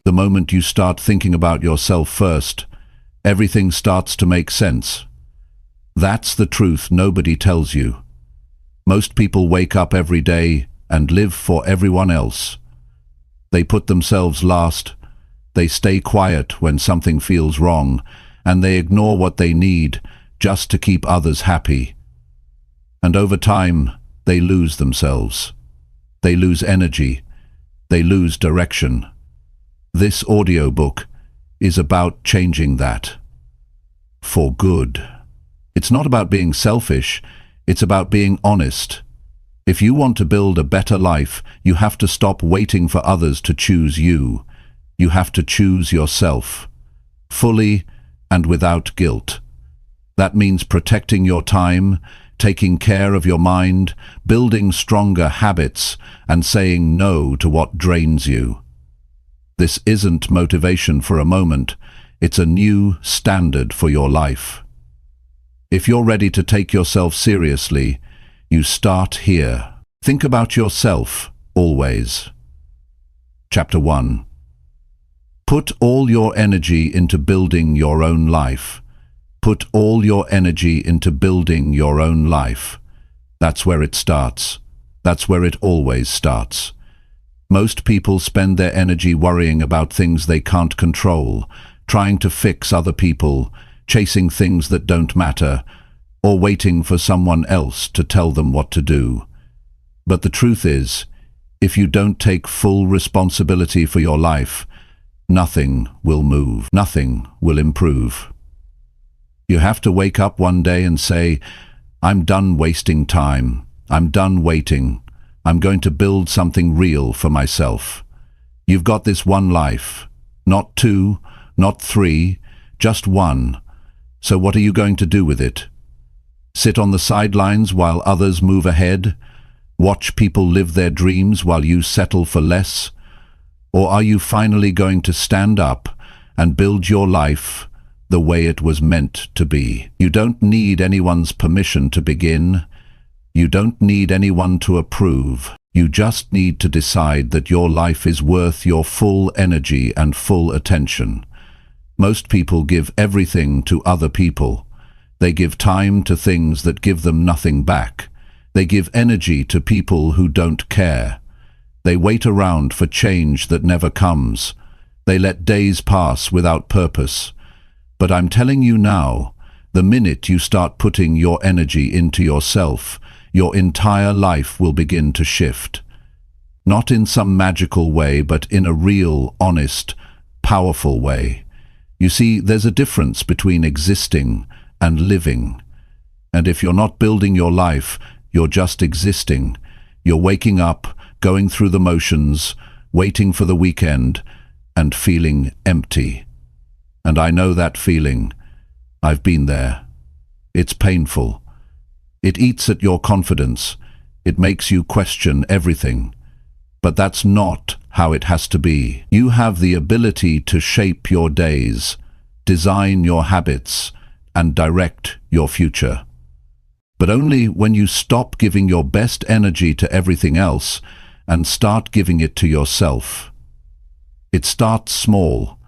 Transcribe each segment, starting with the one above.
The moment you start thinking about yourself first, everything starts to make sense. That's the truth nobody tells you. Most people wake up every day and live for everyone else. They put themselves last, they stay quiet when something feels wrong, and they ignore what they need just to keep others happy. And over time, they lose themselves. They lose energy. They lose direction. This audiobook is about changing that. For good. It's not about being selfish, it's about being honest. If you want to build a better life, you have to stop waiting for others to choose you. You have to choose yourself, fully and without guilt. That means protecting your time, taking care of your mind, building stronger habits, and saying no to what drains you. This isn't motivation for a moment, it's a new standard for your life. If you're ready to take yourself seriously, you start here. Think about yourself, always. Chapter 1. Put all your energy into building your own life. Put all your energy into building your own life. That's where it starts. That's where it always starts. Most people spend their energy worrying about things they can't control, trying to fix other people, chasing things that don't matter, or waiting for someone else to tell them what to do. But the truth is, if you don't take full responsibility for your life, nothing will move, nothing will improve. You have to wake up one day and say, I'm done wasting time, I'm done waiting, I'm going to build something real for myself. You've got this one life, not two, not three, just one. So what are you going to do with it? Sit on the sidelines while others move ahead? Watch people live their dreams while you settle for less? Or are you finally going to stand up and build your life the way it was meant to be? You don't need anyone's permission to begin. You don't need anyone to approve. You just need to decide that your life is worth your full energy and full attention. Most people give everything to other people. They give time to things that give them nothing back. They give energy to people who don't care. They wait around for change that never comes. They let days pass without purpose. But I'm telling you now, the minute you start putting your energy into yourself, your entire life will begin to shift. Not in some magical way, but in a real, honest, powerful way. You see, there's a difference between existing and living. And if you're not building your life, you're just existing. You're waking up, going through the motions, waiting for the weekend, and feeling empty. And I know that feeling. I've been there. It's painful. It eats at your confidence. It makes you question everything. But that's not how it has to be. You have the ability to shape your days, design your habits, and direct your future. But only when you stop giving your best energy to everything else and start giving it to yourself. It starts small.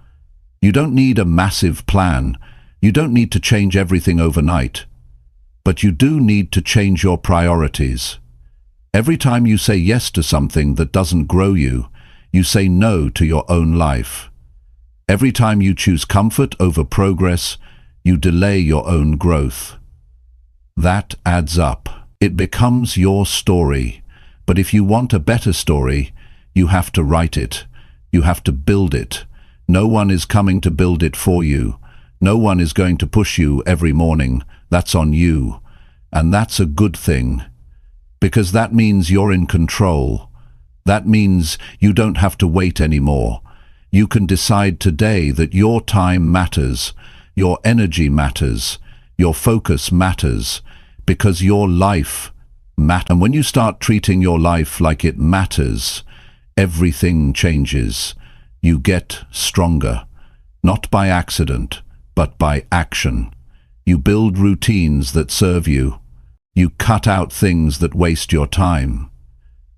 You don't need a massive plan. You don't need to change everything overnight. But you do need to change your priorities. Every time you say yes to something that doesn't grow you, you say no to your own life. Every time you choose comfort over progress, you delay your own growth. That adds up. It becomes your story. But if you want a better story, you have to write it. You have to build it. No one is coming to build it for you. No one is going to push you every morning. That's on you. And that's a good thing. Because that means you're in control. That means you don't have to wait anymore. You can decide today that your time matters, your energy matters, your focus matters, because your life matters. And when you start treating your life like it matters, everything changes. You get stronger, not by accident, but by action. You build routines that serve you. You cut out things that waste your time.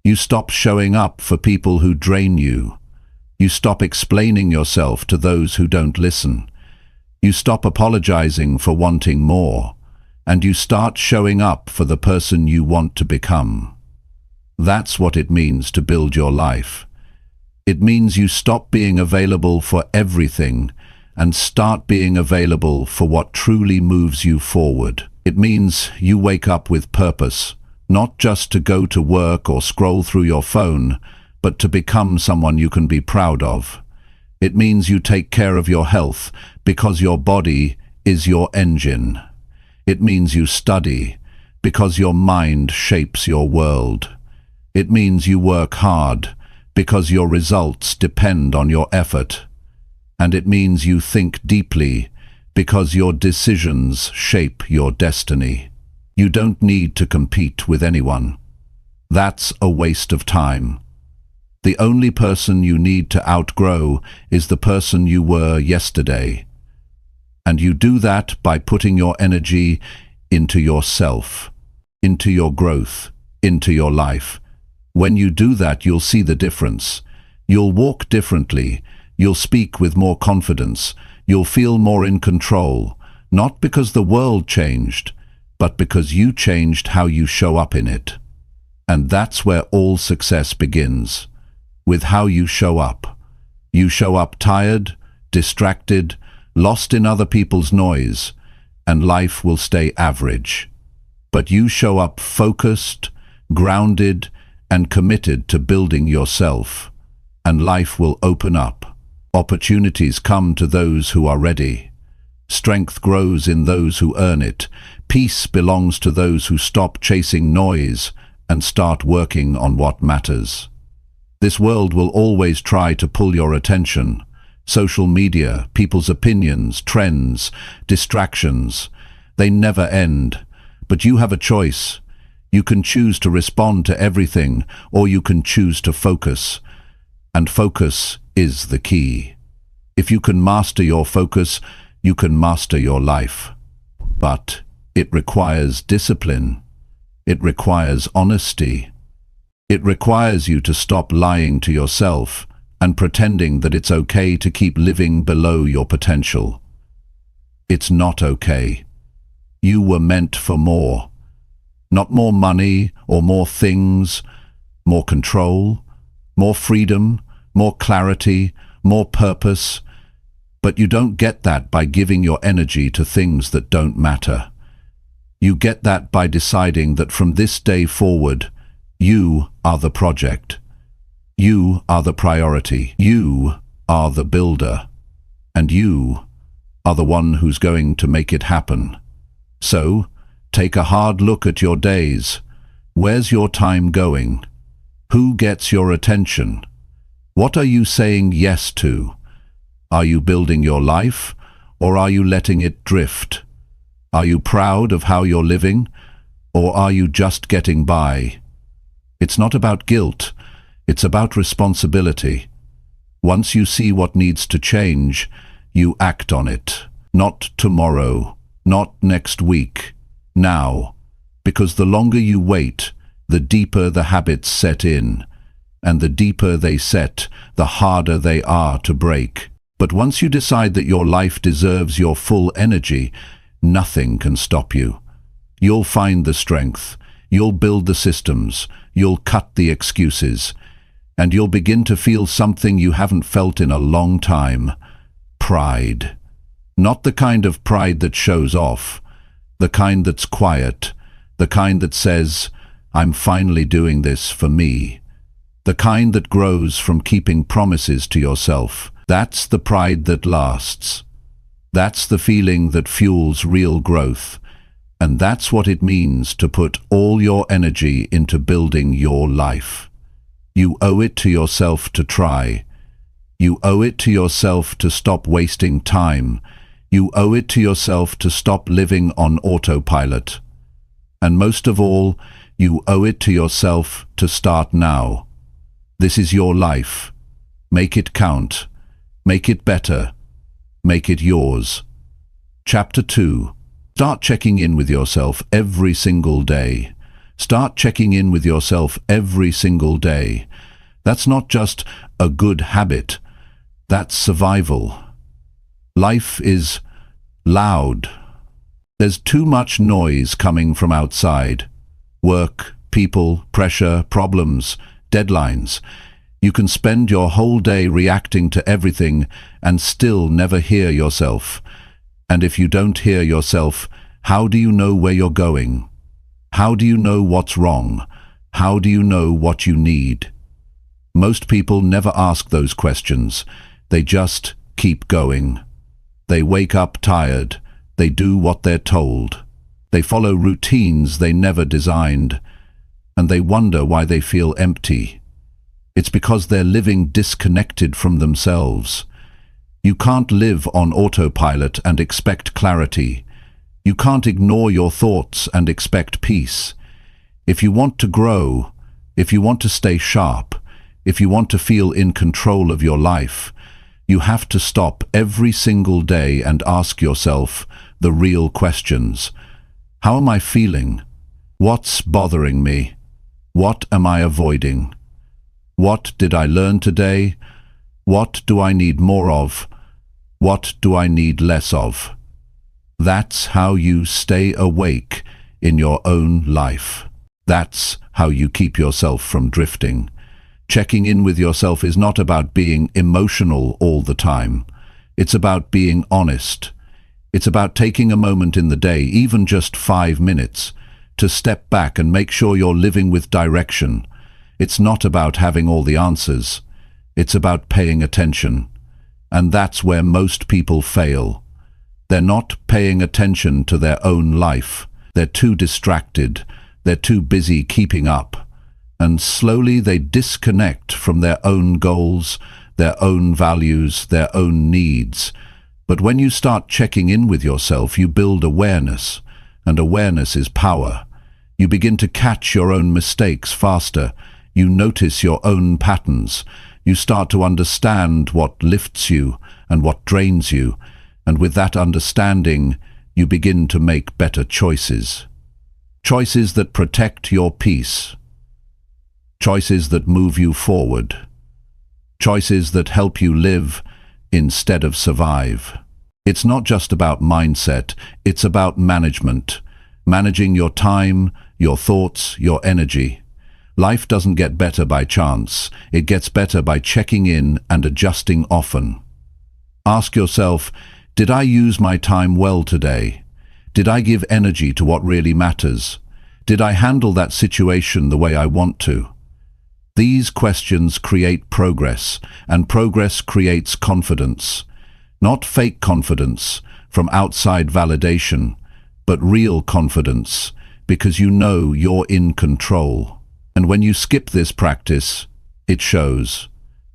You stop showing up for people who drain you. You stop explaining yourself to those who don't listen. You stop apologizing for wanting more, and you start showing up for the person you want to become. That's what it means to build your life. It means you stop being available for everything and start being available for what truly moves you forward. It means you wake up with purpose, not just to go to work or scroll through your phone, but to become someone you can be proud of. It means you take care of your health because your body is your engine. It means you study because your mind shapes your world. It means you work hard because your results depend on your effort. And it means you think deeply because your decisions shape your destiny. You don't need to compete with anyone. That's a waste of time. The only person you need to outgrow is the person you were yesterday. And you do that by putting your energy into yourself, into your growth, into your life. When you do that, you'll see the difference. You'll walk differently. You'll speak with more confidence. You'll feel more in control, not because the world changed, but because you changed how you show up in it. And that's where all success begins, with how you show up. You show up tired, distracted, lost in other people's noise, and life will stay average. But you show up focused, grounded, and committed to building yourself, and life will open up. Opportunities come to those who are ready. Strength grows in those who earn it. Peace belongs to those who stop chasing noise and start working on what matters. This world will always try to pull your attention. Social media, people's opinions, trends, distractions, they never end. But you have a choice. You can choose to respond to everything, or you can choose to focus. And focus is the key. If you can master your focus, you can master your life. But it requires discipline. It requires honesty. It requires you to stop lying to yourself and pretending that it's okay to keep living below your potential. It's not okay. You were meant for more. Not more money or more things, more control, more freedom, more clarity, more purpose. But you don't get that by giving your energy to things that don't matter. You get that by deciding that from this day forward, you are the project. You are the priority. You are the builder. And you are the one who's going to make it happen. So, take a hard look at your days. Where's your time going? Who gets your attention? What are you saying yes to? Are you building your life, or are you letting it drift? Are you proud of how you're living, or are you just getting by? It's not about guilt, it's about responsibility. Once you see what needs to change, you act on it. Not tomorrow, not next week, now. Because the longer you wait, the deeper the habits set in. And the deeper they set, the harder they are to break. But once you decide that your life deserves your full energy, nothing can stop you. You'll find the strength, you'll build the systems, you'll cut the excuses, and you'll begin to feel something you haven't felt in a long time. Pride. Not the kind of pride that shows off, the kind that's quiet, the kind that says, I'm finally doing this for me. The kind that grows from keeping promises to yourself. That's the pride that lasts. That's the feeling that fuels real growth. And that's what it means to put all your energy into building your life. You owe it to yourself to try. You owe it to yourself to stop wasting time. You owe it to yourself to stop living on autopilot. And most of all, you owe it to yourself to start now. This is your life. Make it count. Make it better. Make it yours. Chapter 2. Start checking in with yourself every single day. Start checking in with yourself every single day. That's not just a good habit. That's survival. Life is loud. There's too much noise coming from outside. Work, people, pressure, problems, deadlines. You can spend your whole day reacting to everything and still never hear yourself. And if you don't hear yourself, how do you know where you're going? How do you know what's wrong? How do you know what you need? Most people never ask those questions. They just keep going. They wake up tired. They do what they're told. They follow routines they never designed. And they wonder why they feel empty. It's because they're living disconnected from themselves. You can't live on autopilot and expect clarity. You can't ignore your thoughts and expect peace. If you want to grow, if you want to stay sharp, if you want to feel in control of your life, you have to stop every single day and ask yourself the real questions. How am I feeling? What's bothering me? What am I avoiding? What did I learn today? What do I need more of? What do I need less of? That's how you stay awake in your own life. That's how you keep yourself from drifting. Checking in with yourself is not about being emotional all the time. It's about being honest. It's about taking a moment in the day, even just 5 minutes, to step back and make sure you're living with direction. It's not about having all the answers. It's about paying attention. And that's where most people fail. They're not paying attention to their own life. They're too distracted. They're too busy keeping up. And slowly they disconnect from their own goals, their own values, their own needs. But when you start checking in with yourself, you build awareness. And awareness is power. You begin to catch your own mistakes faster. You notice your own patterns. You start to understand what lifts you and what drains you. And with that understanding, you begin to make better choices. Choices that protect your peace. Choices that move you forward. Choices that help you live instead of survive. It's not just about mindset, it's about management. Managing your time, your thoughts, your energy. Life doesn't get better by chance. It gets better by checking in and adjusting often. Ask yourself, did I use my time well today? Did I give energy to what really matters? Did I handle that situation the way I want to? These questions create progress, and progress creates confidence. Not fake confidence from outside validation, but real confidence, because you know you're in control. And when you skip this practice, it shows.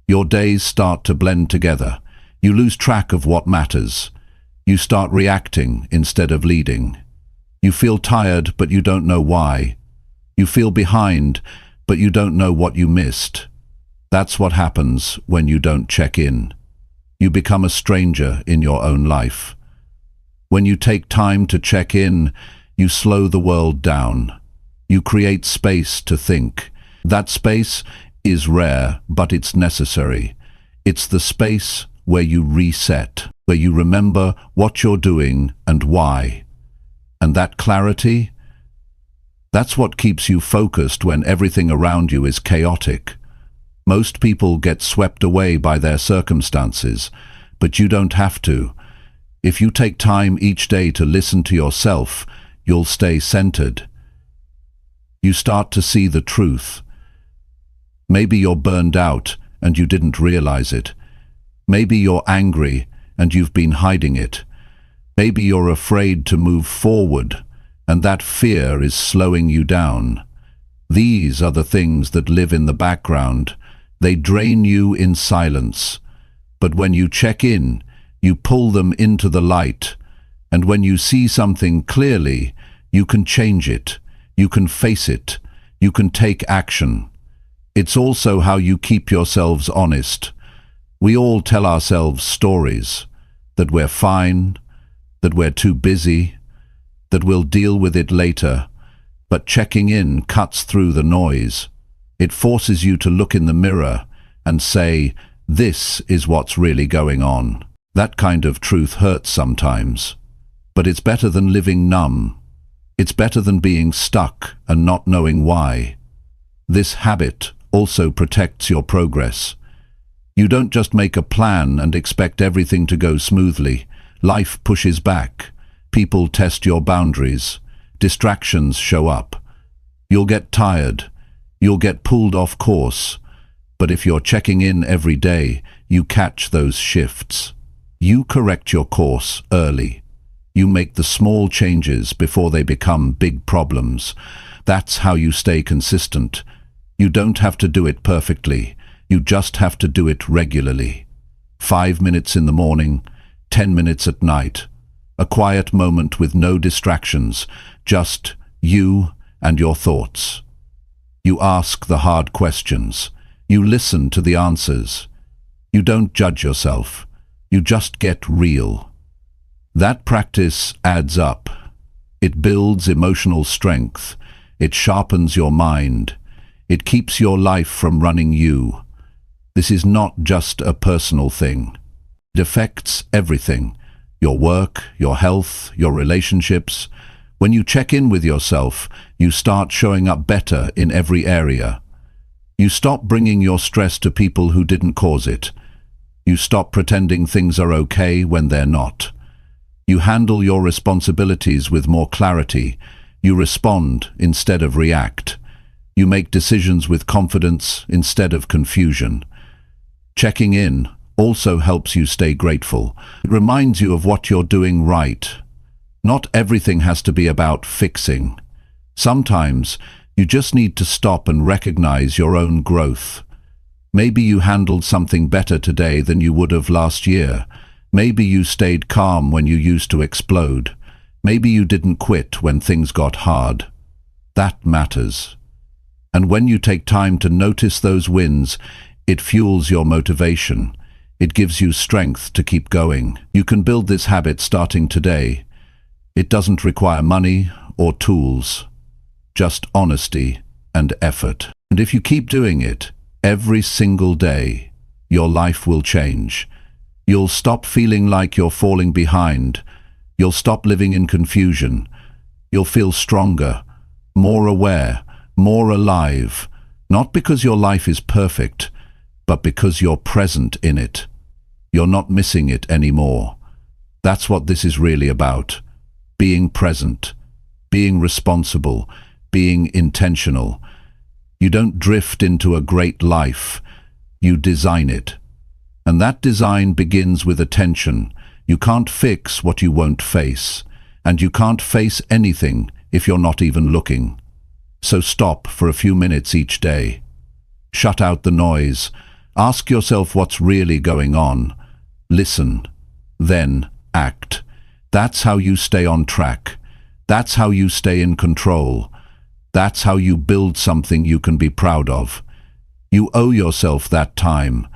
Your days start to blend together. You lose track of what matters. You start reacting instead of leading. You feel tired, but you don't know why. You feel behind, but you don't know what you missed. That's what happens when you don't check in. You become a stranger in your own life. When you take time to check in, you slow the world down. You create space to think. That space is rare, but it's necessary. It's the space where you reset, where you remember what you're doing and why. And that clarity, that's what keeps you focused when everything around you is chaotic. Most people get swept away by their circumstances, but you don't have to. If you take time each day to listen to yourself, you'll stay centered. You start to see the truth. Maybe you're burned out and you didn't realize it. Maybe you're angry and you've been hiding it. Maybe you're afraid to move forward, and that fear is slowing you down. These are the things that live in the background. They drain you in silence. But when you check in, you pull them into the light. And when you see something clearly, you can change it. You can face it. You can take action. It's also how you keep yourselves honest. We all tell ourselves stories, that we're fine, that we're too busy, that we'll deal with it later. But checking in cuts through the noise. It forces you to look in the mirror and say, This is what's really going on. That kind of truth hurts sometimes, but it's better than living numb. It's better than being stuck and not knowing why. This habit also protects your progress. You don't just make a plan and expect everything to go smoothly. Life pushes back. People test your boundaries. Distractions show up. You'll get tired. You'll get pulled off course. But if you're checking in every day, you catch those shifts. You correct your course early. You make the small changes before they become big problems. That's how you stay consistent. You don't have to do it perfectly. You just have to do it regularly. 5 minutes in the morning, 10 minutes at night. A quiet moment with no distractions, just you and your thoughts. You ask the hard questions. You listen to the answers. You don't judge yourself. You just get real. That practice adds up. It builds emotional strength. It sharpens your mind. It keeps your life from running you. This is not just a personal thing. It affects everything. Your work, your health, your relationships. When you check in with yourself, you start showing up better in every area. You stop bringing your stress to people who didn't cause it. You stop pretending things are okay when they're not. You handle your responsibilities with more clarity. You respond instead of react. You make decisions with confidence instead of confusion. Checking in also helps you stay grateful. It reminds you of what you're doing right. Not everything has to be about fixing. Sometimes you just need to stop and recognize your own growth. Maybe you handled something better today than you would have last year. Maybe you stayed calm when you used to explode. Maybe you didn't quit when things got hard. That matters. And when you take time to notice those wins, it fuels your motivation. It gives you strength to keep going. You can build this habit starting today. It doesn't require money or tools, just honesty and effort. And if you keep doing it every single day, your life will change. You'll stop feeling like you're falling behind. You'll stop living in confusion. You'll feel stronger, more aware, more alive, not because your life is perfect, but because you're present in it. You're not missing it anymore. That's what this is really about. Being present, being responsible, being intentional. You don't drift into a great life. You design it. And that design begins with attention. You can't fix what you won't face. And you can't face anything if you're not even looking. So stop for a few minutes each day. Shut out the noise. Ask yourself what's really going on. Listen. Then act. That's how you stay on track. That's how you stay in control. That's how you build something you can be proud of. You owe yourself that time.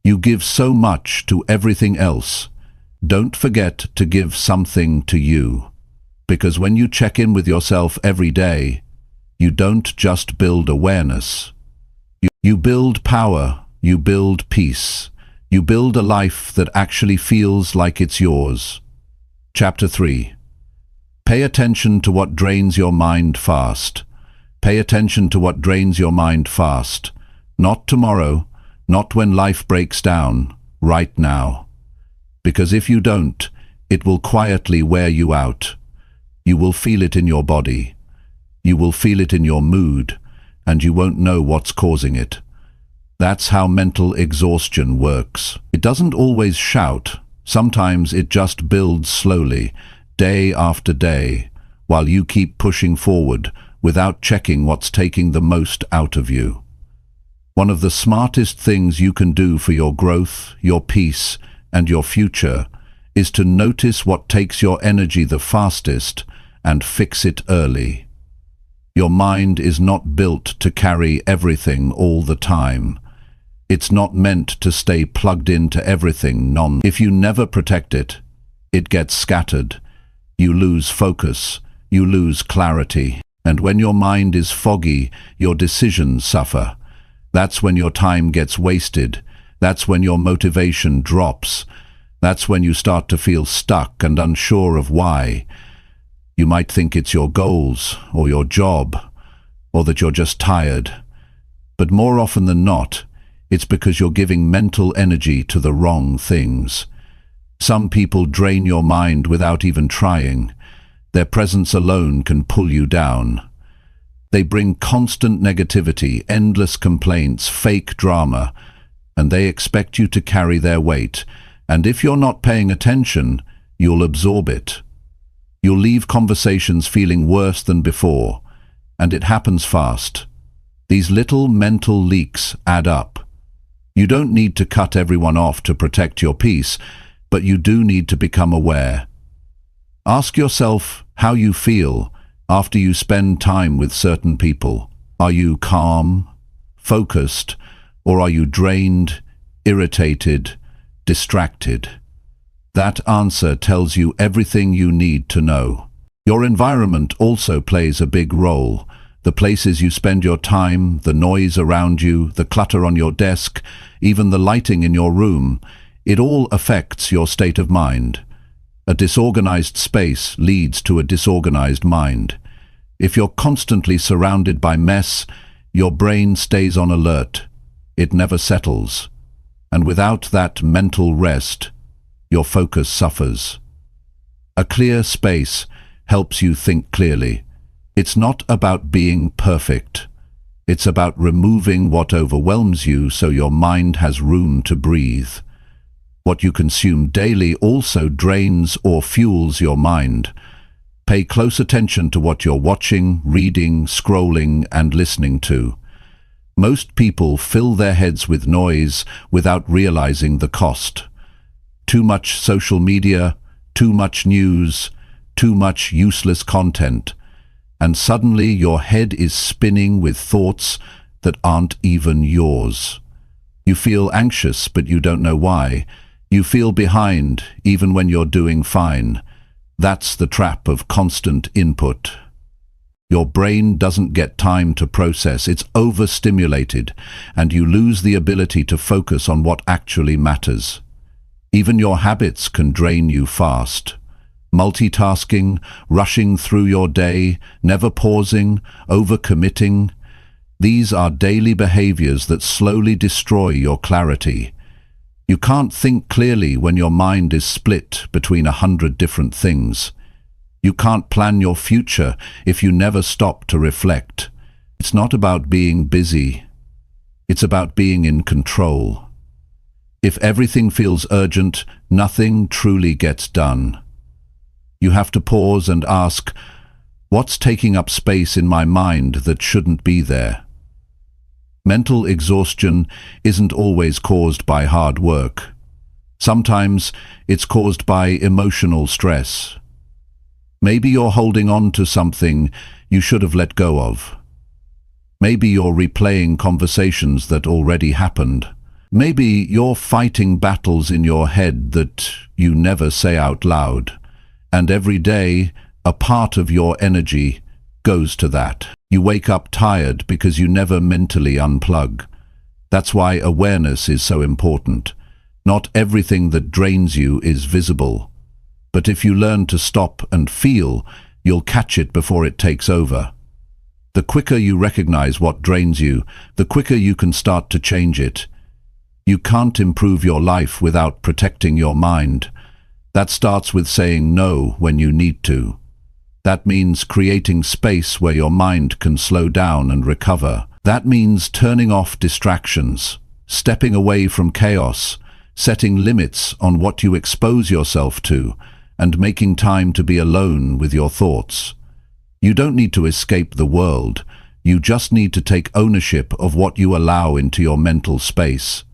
You give so much to everything else. Don't forget to give something to you. Because when you check in with yourself every day, you don't just build awareness. You build power. You build peace. You build a life that actually feels like it's yours. Chapter 3. Pay attention to what drains your mind fast. Pay attention to what drains your mind fast. Not tomorrow, not when life breaks down, right now. Because if you don't, it will quietly wear you out. You will feel it in your body. You will feel it in your mood, and you won't know what's causing it. That's how mental exhaustion works. It doesn't always shout. Sometimes it just builds slowly, day after day, while you keep pushing forward without checking what's taking the most out of you. One of the smartest things you can do for your growth, your peace, and your future is to notice what takes your energy the fastest and fix it early. Your mind is not built to carry everything all the time. It's not meant to stay plugged into everything If you never protect it, it gets scattered. You lose focus. You lose clarity. And when your mind is foggy, your decisions suffer. That's when your time gets wasted, That's when your motivation drops. That's when you start to feel stuck and unsure of why. You might think it's your goals, or your job, or that you're just tired. But more often than not, it's because you're giving mental energy to the wrong things. Some people drain your mind without even trying. Their presence alone can pull you down. They bring constant negativity, endless complaints, fake drama, and they expect you to carry their weight. And if you're not paying attention, you'll absorb it. You'll leave conversations feeling worse than before, and it happens fast. These little mental leaks add up. You don't need to cut everyone off to protect your peace, but you do need to become aware. Ask yourself how you feel after you spend time with certain people. Are you calm, focused, or are you drained, irritated, distracted? That answer tells you everything you need to know. Your environment also plays a big role. The places you spend your time, the noise around you, the clutter on your desk, even the lighting in your room, it all affects your state of mind. A disorganized space leads to a disorganized mind. If you're constantly surrounded by mess, your brain stays on alert. It never settles. And without that mental rest, your focus suffers. A clear space helps you think clearly. It's not about being perfect. It's about removing what overwhelms you so your mind has room to breathe. What you consume daily also drains or fuels your mind. Pay close attention to what you're watching, reading, scrolling, and listening to. Most people fill their heads with noise without realizing the cost. Too much social media, too much news, too much useless content, and suddenly your head is spinning with thoughts that aren't even yours. You feel anxious, but you don't know why. You feel behind, even when you're doing fine. That's the trap of constant input. Your brain doesn't get time to process, it's overstimulated, and you lose the ability to focus on what actually matters. Even your habits can drain you fast. Multitasking, rushing through your day, never pausing, overcommitting. These are daily behaviors that slowly destroy your clarity. You can't think clearly when your mind is split between 100 different things. You can't plan your future if you never stop to reflect. It's not about being busy. It's about being in control. If everything feels urgent, nothing truly gets done. You have to pause and ask, what's taking up space in my mind that shouldn't be there? Mental exhaustion isn't always caused by hard work. Sometimes it's caused by emotional stress. Maybe you're holding on to something you should have let go of. Maybe you're replaying conversations that already happened. Maybe you're fighting battles in your head that you never say out loud. And every day, a part of your energy goes to that. You wake up tired because you never mentally unplug. That's why awareness is so important. Not everything that drains you is visible. But if you learn to stop and feel, you'll catch it before it takes over. The quicker you recognize what drains you, the quicker you can start to change it. You can't improve your life without protecting your mind. That starts with saying no when you need to. That means creating space where your mind can slow down and recover. That means turning off distractions, stepping away from chaos, setting limits on what you expose yourself to, and making time to be alone with your thoughts. You don't need to escape the world. You just need to take ownership of what you allow into your mental space.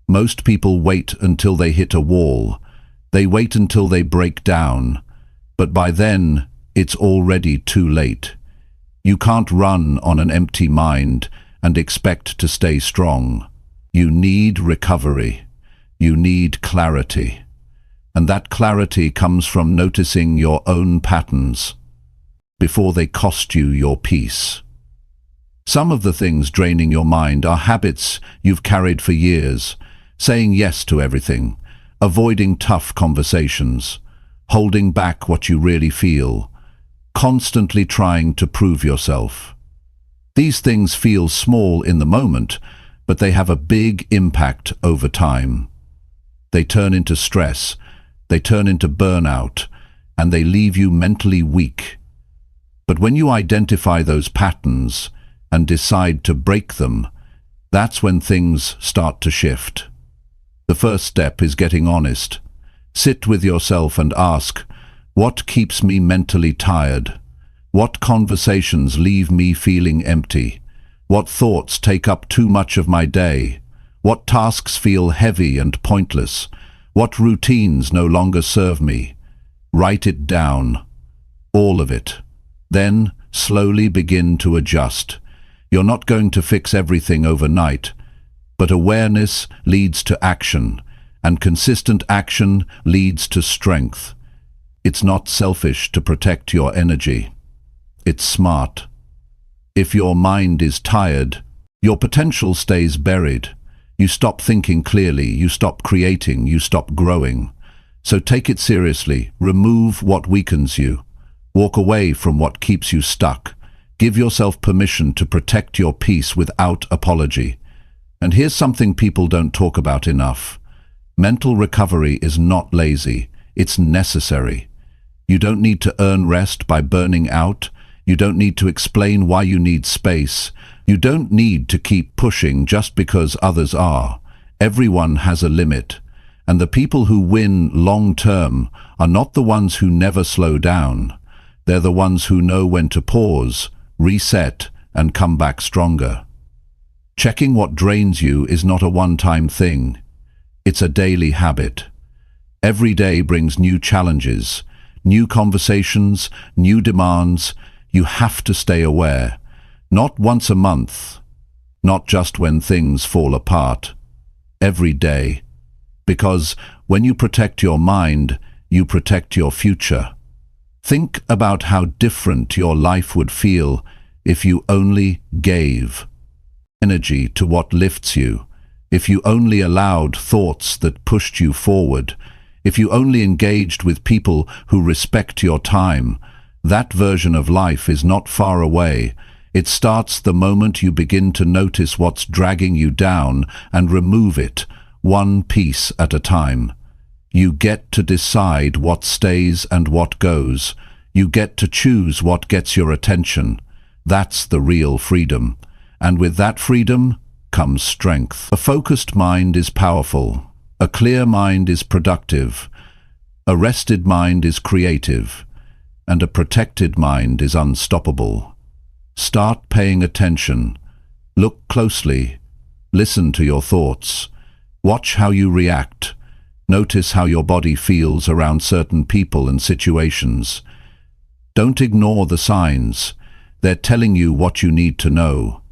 Most people wait until they hit a wall. They wait until they break down. But by then, it's already too late. You can't run on an empty mind and expect to stay strong. You need recovery. You need clarity. And that clarity comes from noticing your own patterns before they cost you your peace. Some of the things draining your mind are habits you've carried for years. saying yes to everything, avoiding tough conversations, holding back what you really feel, constantly trying to prove yourself. These things feel small in the moment, but they have a big impact over time. They turn into stress, they turn into burnout, and they leave you mentally weak. But when you identify those patterns and decide to break them, that's when things start to shift. The first step is getting honest. Sit with yourself and ask, what keeps me mentally tired? What conversations leave me feeling empty? What thoughts take up too much of my day? What tasks feel heavy and pointless? What routines no longer serve me? Write it down, all of it. Then slowly begin to adjust. You're not going to fix everything overnight, but awareness leads to action, and consistent action leads to strength. It's not selfish to protect your energy. It's smart. If your mind is tired, your potential stays buried. You stop thinking clearly, you stop creating, you stop growing. So take it seriously. Remove what weakens you. Walk away from what keeps you stuck. Give yourself permission to protect your peace without apology. And here's something people don't talk about enough. Mental recovery is not lazy. It's necessary. You don't need to earn rest by burning out. You don't need to explain why you need space. You don't need to keep pushing just because others are. Everyone has a limit. And the people who win long-term are not the ones who never slow down. They're the ones who know when to pause, reset, and come back stronger. Checking what drains you is not a one-time thing. It's a daily habit. Every day brings new challenges, new conversations, new demands. You have to stay aware. Not once a month, not just when things fall apart. Every day. Because when you protect your mind, you protect your future. Think about how different your life would feel if you only gave energy to what lifts you, if you only allowed thoughts that pushed you forward, if you only engaged with people who respect your time. That version of life is not far away. It starts the moment you begin to notice what's dragging you down and remove it, one piece at a time. You get to decide what stays and what goes. You get to choose what gets your attention. That's the real freedom. And with that freedom comes strength. A focused mind is powerful. A clear mind is productive. A rested mind is creative. And a protected mind is unstoppable. Start paying attention. Look closely. Listen to your thoughts. Watch how you react. Notice how your body feels around certain people and situations. Don't ignore the signs. They're telling you what you need to know.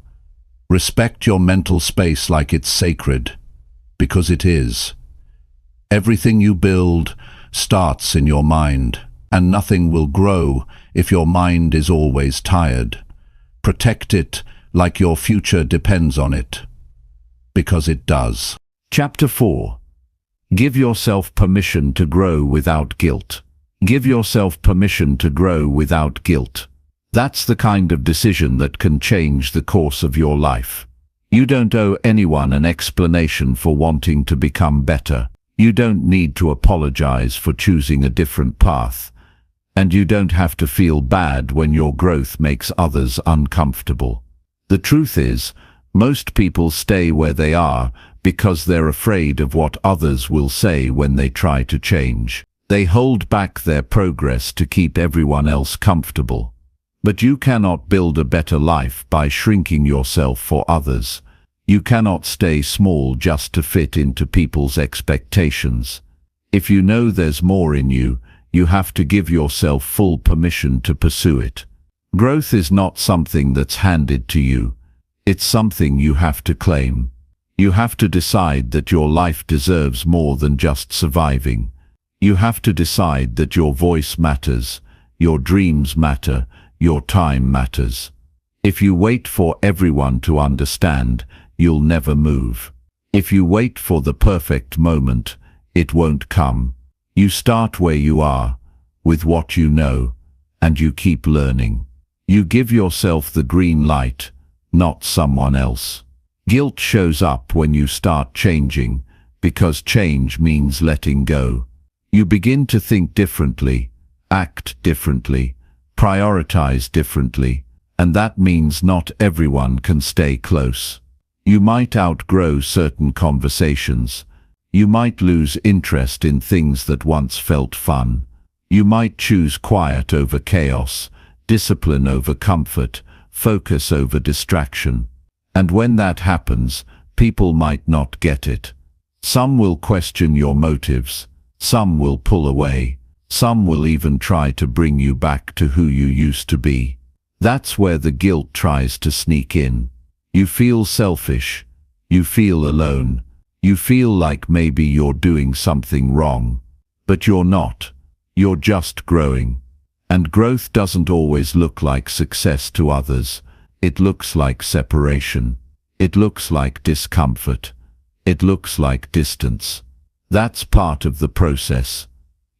Respect your mental space like it's sacred, because it is. Everything you build starts in your mind, and nothing will grow if your mind is always tired. Protect it like your future depends on it, because it does. Chapter 4. Give yourself permission to grow without guilt. Give yourself permission to grow without guilt. That's the kind of decision that can change the course of your life. You don't owe anyone an explanation for wanting to become better. You don't need to apologize for choosing a different path. And you don't have to feel bad when your growth makes others uncomfortable. The truth is, most people stay where they are because they're afraid of what others will say when they try to change. They hold back their progress to keep everyone else comfortable. But you cannot build a better life by shrinking yourself for others. You cannot stay small just to fit into people's expectations. If you know there's more in you, you have to give yourself full permission to pursue it. Growth is not something that's handed to you. It's something you have to claim. You have to decide that your life deserves more than just surviving. You have to decide that your voice matters, your dreams matter, your time matters. If you wait for everyone to understand, you'll never move. If you wait for the perfect moment, it won't come. You start where you are, with what you know, and you keep learning. You give yourself the green light, not someone else. Guilt shows up when you start changing, because change means letting go. You begin to think differently, act differently, prioritize differently, and that means not everyone can stay close. You might outgrow certain conversations. You might lose interest in things that once felt fun. You might choose quiet over chaos, discipline over comfort, focus over distraction. And when that happens, people might not get it. Some will question your motives. Some will pull away. Some will even try to bring you back to who you used to be. That's where the guilt tries to sneak in. You feel selfish. You feel alone. You feel like maybe you're doing something wrong. But you're not. You're just growing. And growth doesn't always look like success to others. It looks like separation. It looks like discomfort. It looks like distance. That's part of the process.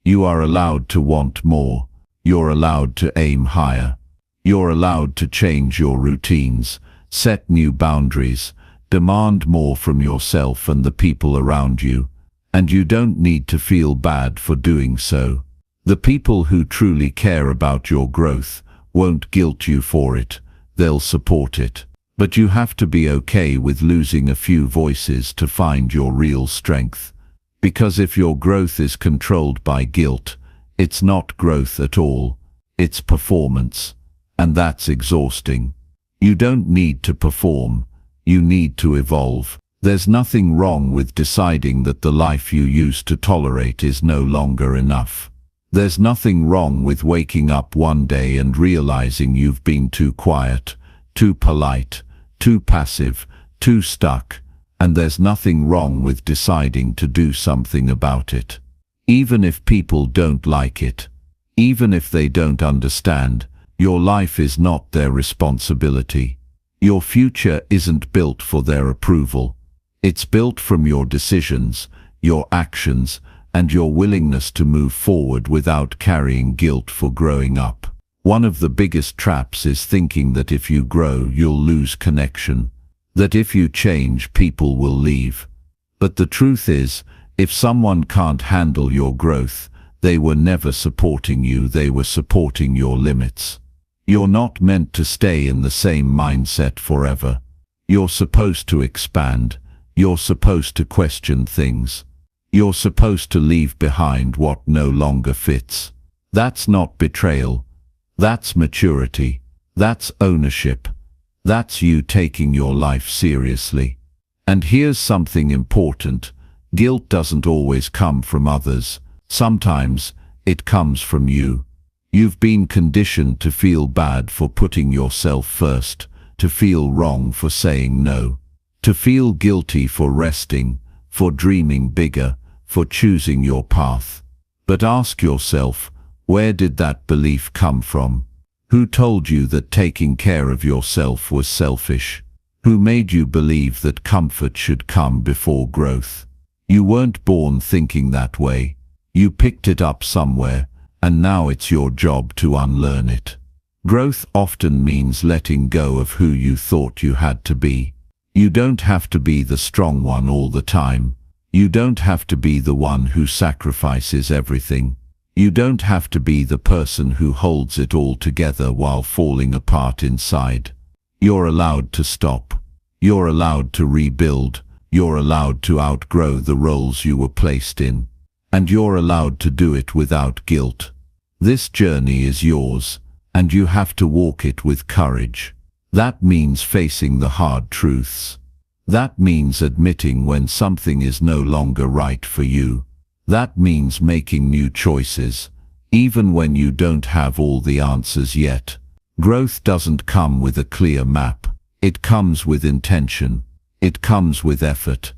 You are allowed to want more. You're allowed to aim higher. You're allowed to change your routines, set new boundaries, demand more from yourself and the people around you. And you don't need to feel bad for doing so. The people who truly care about your growth won't guilt you for it. They'll support it. But you have to be okay with losing a few voices to find your real strength. Because if your growth is controlled by guilt, it's not growth at all. It's performance. And that's exhausting. You don't need to perform. You need to evolve. There's nothing wrong with deciding that the life you used to tolerate is no longer enough. There's nothing wrong with waking up one day and realizing you've been too quiet, too polite, too passive, too stuck, and there's nothing wrong with deciding to do something about it. Even if people don't like it, even if they don't understand, your life is not their responsibility. Your future isn't built for their approval. It's built from your decisions, your actions, and your willingness to move forward without carrying guilt for growing up. One of the biggest traps is thinking that if you grow, you'll lose connection. That if you change, people will leave. But the truth is, if someone can't handle your growth, they were never supporting you, they were supporting your limits. You're not meant to stay in the same mindset forever. You're supposed to expand. You're supposed to question things. You're supposed to leave behind what no longer fits. That's not betrayal. That's maturity. That's ownership. That's you taking your life seriously. And here's something important. Guilt doesn't always come from others. Sometimes it comes from you. You've been conditioned to feel bad for putting yourself first, to feel wrong for saying no, to feel guilty for resting, for dreaming bigger, for choosing your path. But ask yourself, where did that belief come from? Who told you that taking care of yourself was selfish? Who made you believe that comfort should come before growth? You weren't born thinking that way. You picked it up somewhere, and now it's your job to unlearn it. Growth often means letting go of who you thought you had to be. You don't have to be the strong one all the time. You don't have to be the one who sacrifices everything. You don't have to be the person who holds it all together while falling apart inside. You're allowed to stop. You're allowed to rebuild. You're allowed to outgrow the roles you were placed in. And you're allowed to do it without guilt. This journey is yours, and you have to walk it with courage. That means facing the hard truths. That means admitting when something is no longer right for you. That means making new choices, even when you don't have all the answers yet. Growth doesn't come with a clear map. It comes with intention. It comes with effort.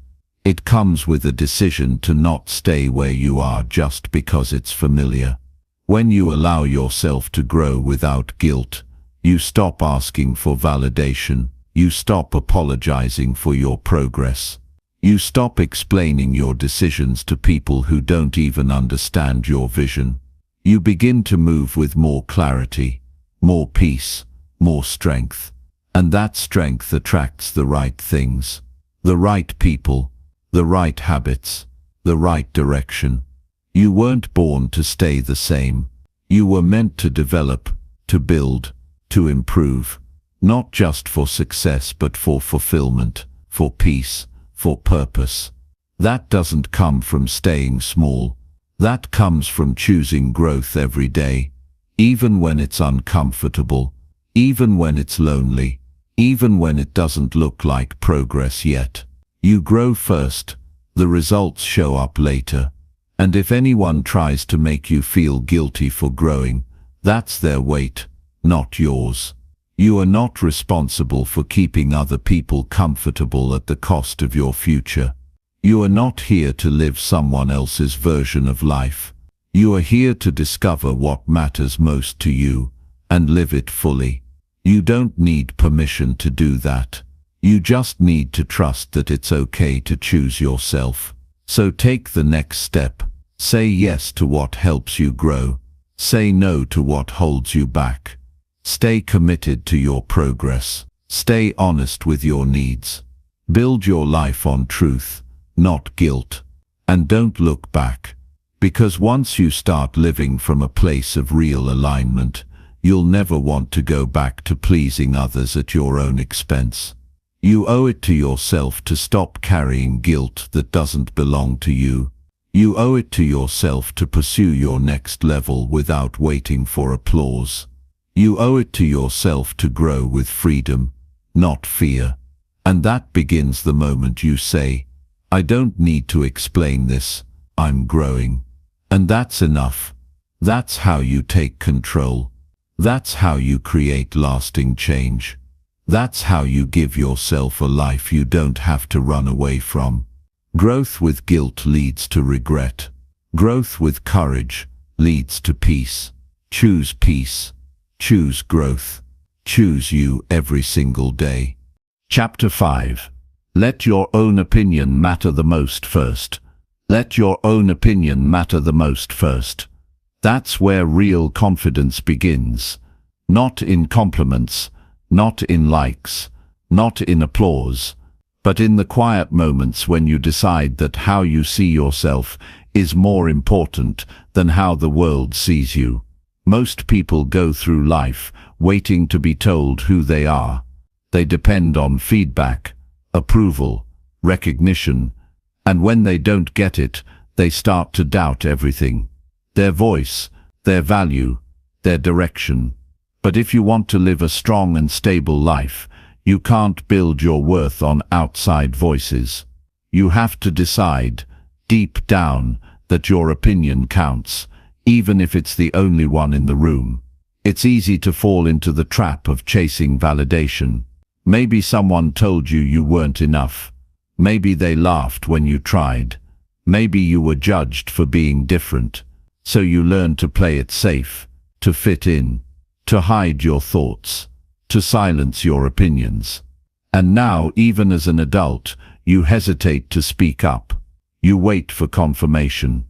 It comes with a decision to not stay where you are just because it's familiar. When you allow yourself to grow without guilt, you stop asking for validation. You stop apologizing for your progress. You stop explaining your decisions to people who don't even understand your vision. You begin to move with more clarity, more peace, more strength. And that strength attracts the right things, the right people, the right habits, the right direction. You weren't born to stay the same. You were meant to develop, to build, to improve, not just for success but for fulfillment, for peace, for purpose. That doesn't come from staying small. That comes from choosing growth every day, even when it's uncomfortable, even when it's lonely, even when it doesn't look like progress yet. You grow first, the results show up later. And if anyone tries to make you feel guilty for growing, that's their weight, not yours. You are not responsible for keeping other people comfortable at the cost of your future. You are not here to live someone else's version of life. You are here to discover what matters most to you and live it fully. You don't need permission to do that. You just need to trust that it's okay to choose yourself. So take the next step. Say yes to what helps you grow. Say no to what holds you back. Stay committed to your progress. Stay honest with your needs. Build your life on truth, not guilt. And don't look back. Because once you start living from a place of real alignment, you'll never want to go back to pleasing others at your own expense. You owe it to yourself to stop carrying guilt that doesn't belong to you. You owe it to yourself to pursue your next level without waiting for applause. You owe it to yourself to grow with freedom, not fear. And that begins the moment you say, I don't need to explain this, I'm growing. And that's enough. That's how you take control. That's how you create lasting change. That's how you give yourself a life you don't have to run away from. Growth with guilt leads to regret. Growth with courage leads to peace. Choose peace. Choose growth. Choose you every single day. Chapter 5. Let your own opinion matter the most first. Let your own opinion matter the most first. That's where real confidence begins. Not in compliments, not in likes, not in applause, but in the quiet moments when you decide that how you see yourself is more important than how the world sees you. Most people go through life waiting to be told who they are. They depend on feedback, approval, recognition, and when they don't get it, they start to doubt everything. Their voice, their value, their direction. But if you want to live a strong and stable life, you can't build your worth on outside voices. You have to decide, deep down, that your opinion counts, even if it's the only one in the room. It's easy to fall into the trap of chasing validation. Maybe someone told you you weren't enough. Maybe they laughed when you tried. Maybe you were judged for being different. So you learn to play it safe, to fit in, to hide your thoughts, to silence your opinions. And now, even as an adult, you hesitate to speak up. You wait for confirmation.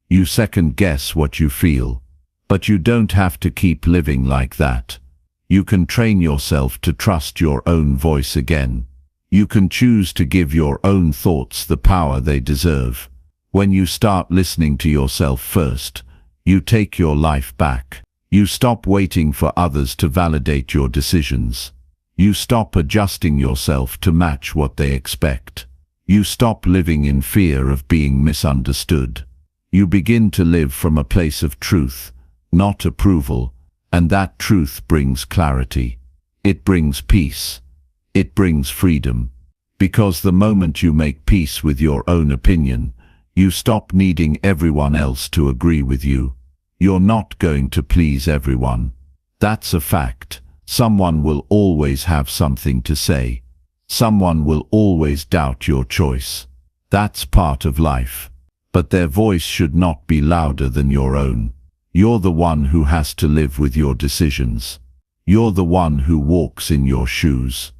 You second-guess what you feel. But you don't have to keep living like that. You can train yourself to trust your own voice again. You can choose to give your own thoughts the power they deserve. When you start listening to yourself first, you take your life back. You stop waiting for others to validate your decisions. You stop adjusting yourself to match what they expect. You stop living in fear of being misunderstood. You begin to live from a place of truth, not approval, and that truth brings clarity. It brings peace. It brings freedom. Because the moment you make peace with your own opinion, you stop needing everyone else to agree with you. You're not going to please everyone. That's a fact. Someone will always have something to say. Someone will always doubt your choice. That's part of life. But their voice should not be louder than your own. You're the one who has to live with your decisions. You're the one who walks in your shoes.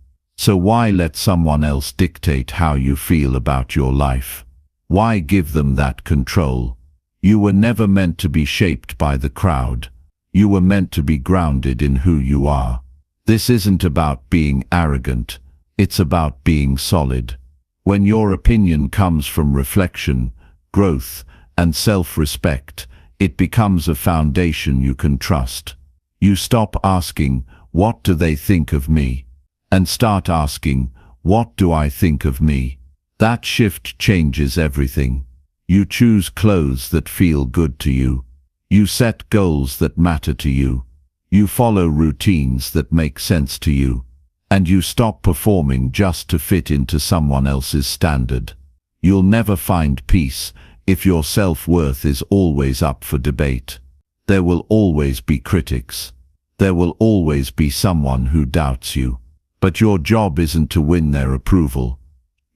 So why let someone else dictate how you feel about your life? Why give them that control? You were never meant to be shaped by the crowd. You were meant to be grounded in who you are. This isn't about being arrogant. It's about being solid. When your opinion comes from reflection, growth, and self-respect, it becomes a foundation you can trust. You stop asking, "What do they think of me?" and start asking, "What do I think of me?" That shift changes everything. You choose clothes that feel good to you. You set goals that matter to you. You follow routines that make sense to you. And you stop performing just to fit into someone else's standard. You'll never find peace if your self-worth is always up for debate. There will always be critics. There will always be someone who doubts you. But your job isn't to win their approval.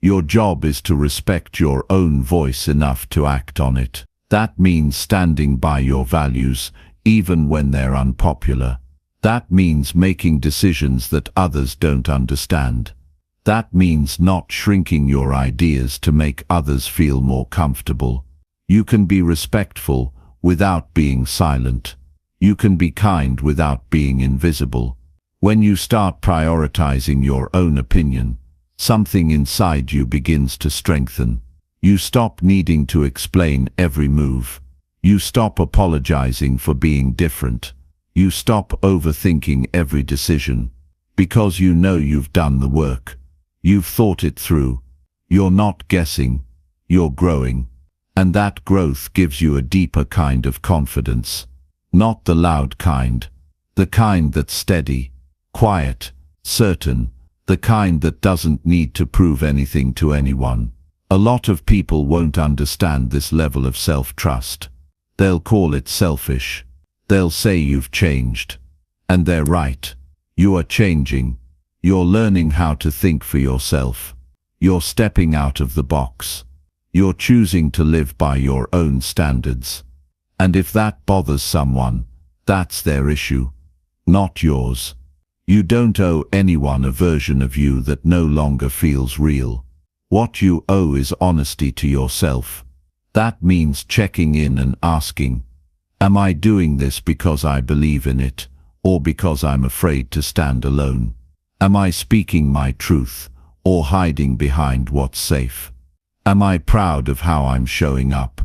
Your job is to respect your own voice enough to act on it. That means standing by your values, even when they're unpopular. That means making decisions that others don't understand. That means not shrinking your ideas to make others feel more comfortable. You can be respectful without being silent. You can be kind without being invisible. When you start prioritizing your own opinion, something inside you begins to strengthen. You stop needing to explain every move. You stop apologizing for being different. You stop overthinking every decision. Because you know you've done the work. You've thought it through. You're not guessing. You're growing. And that growth gives you a deeper kind of confidence. Not the loud kind. The kind that's steady, quiet, certain. The kind that doesn't need to prove anything to anyone. A lot of people won't understand this level of self-trust. They'll call it selfish. They'll say you've changed. And they're right. You are changing. You're learning how to think for yourself. You're stepping out of the box. You're choosing to live by your own standards. And if that bothers someone, that's their issue, not yours. You don't owe anyone a version of you that no longer feels real. What you owe is honesty to yourself. That means checking in and asking, am I doing this because I believe in it, or because I'm afraid to stand alone? Am I speaking my truth, or hiding behind what's safe? Am I proud of how I'm showing up,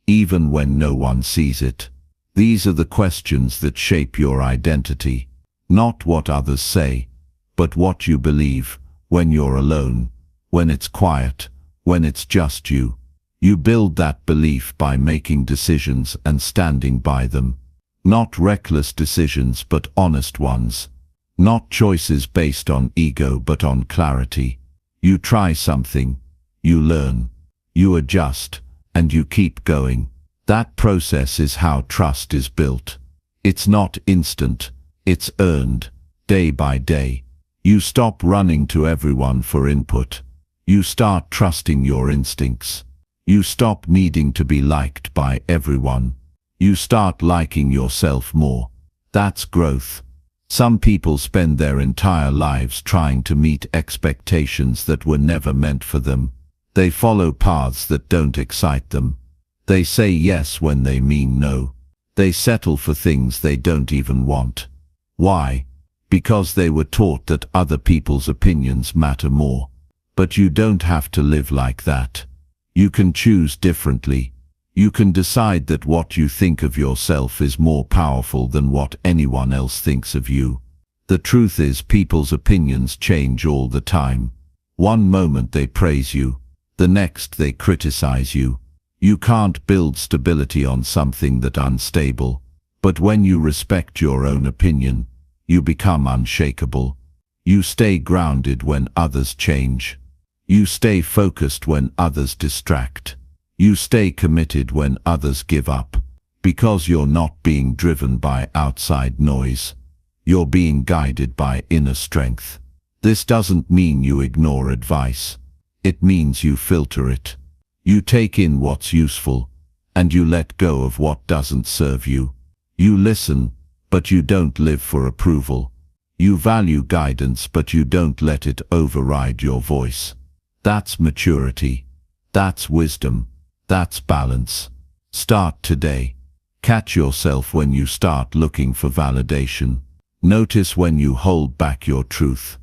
even when no one sees it? These are the questions that shape your identity, not what others say, but what you believe when you're alone, when it's quiet, when it's just you. You build that belief by making decisions and standing by them. Not reckless decisions but honest ones. Not choices based on ego but on clarity. You try something, you learn, you adjust, and you keep going. That process is how trust is built. It's not instant, it's earned, day by day. You stop running to everyone for input. You start trusting your instincts. You stop needing to be liked by everyone. You start liking yourself more. That's growth. Some people spend their entire lives trying to meet expectations that were never meant for them. They follow paths that don't excite them. They say yes when they mean no. They settle for things they don't even want. Why? Because they were taught that other people's opinions matter more. But you don't have to live like that. You can choose differently. You can decide that what you think of yourself is more powerful than what anyone else thinks of you. The truth is, people's opinions change all the time. One moment they praise you, the next they criticize you. You can't build stability on something that's unstable. But when you respect your own opinion, you become unshakable. You stay grounded when others change. You stay focused when others distract. You stay committed when others give up. Because you're not being driven by outside noise. You're being guided by inner strength. This doesn't mean you ignore advice. It means you filter it. You take in what's useful, and you let go of what doesn't serve you. You listen, but you don't live for approval. You value guidance, but you don't let it override your voice. That's maturity. That's wisdom. That's balance. Start today. Catch yourself when you start looking for validation. Notice when you hold back your truth.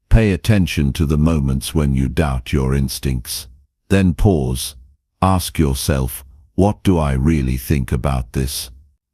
Pay attention to the moments when you doubt your instincts. Then pause. Ask yourself, what do I really think about this?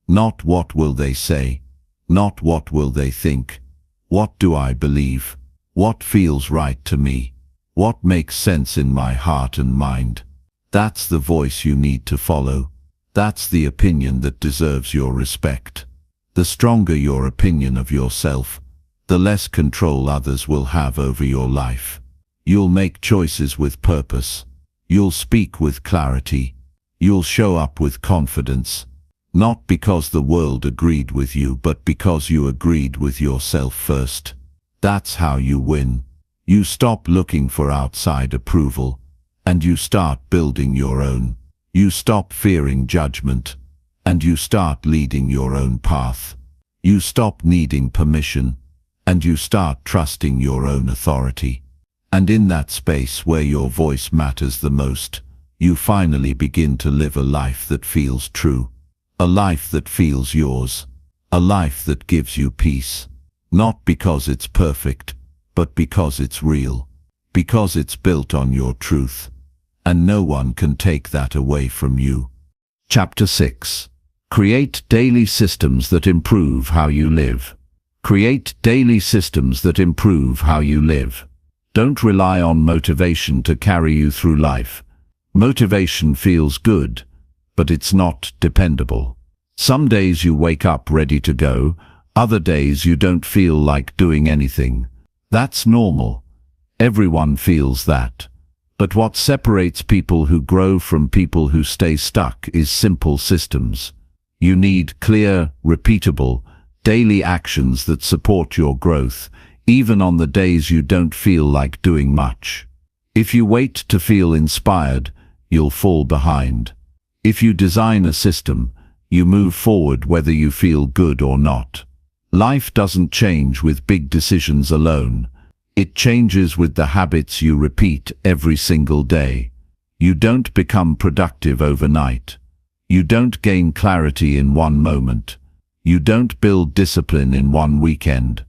Not what will they say. Not what will they think. What do I believe? What feels right to me? What makes sense in my heart and mind? That's the voice you need to follow. That's the opinion that deserves your respect. The stronger your opinion of yourself, the less control others will have over your life. You'll make choices with purpose. You'll speak with clarity. You'll show up with confidence. Not because the world agreed with you, but because you agreed with yourself first. That's how you win. You stop looking for outside approval, and you start building your own. You stop fearing judgment, and you start leading your own path. You stop needing permission, and you start trusting your own authority. And in that space where your voice matters the most, you finally begin to live a life that feels true. A life that feels yours. A life that gives you peace. Not because it's perfect, but because it's real. Because it's built on your truth. And no one can take that away from you. Chapter 6. Create daily systems that improve how you live. Create daily systems that improve how you live. Don't rely on motivation to carry you through life. Motivation feels good, but it's not dependable. Some days you wake up ready to go, other days you don't feel like doing anything. That's normal. Everyone feels that. But what separates people who grow from people who stay stuck is simple systems. You need clear, repeatable, daily actions that support your growth, even on the days you don't feel like doing much. If you wait to feel inspired, you'll fall behind. If you design a system, you move forward whether you feel good or not. Life doesn't change with big decisions alone. It changes with the habits you repeat every single day. You don't become productive overnight. You don't gain clarity in one moment. You don't build discipline in one weekend.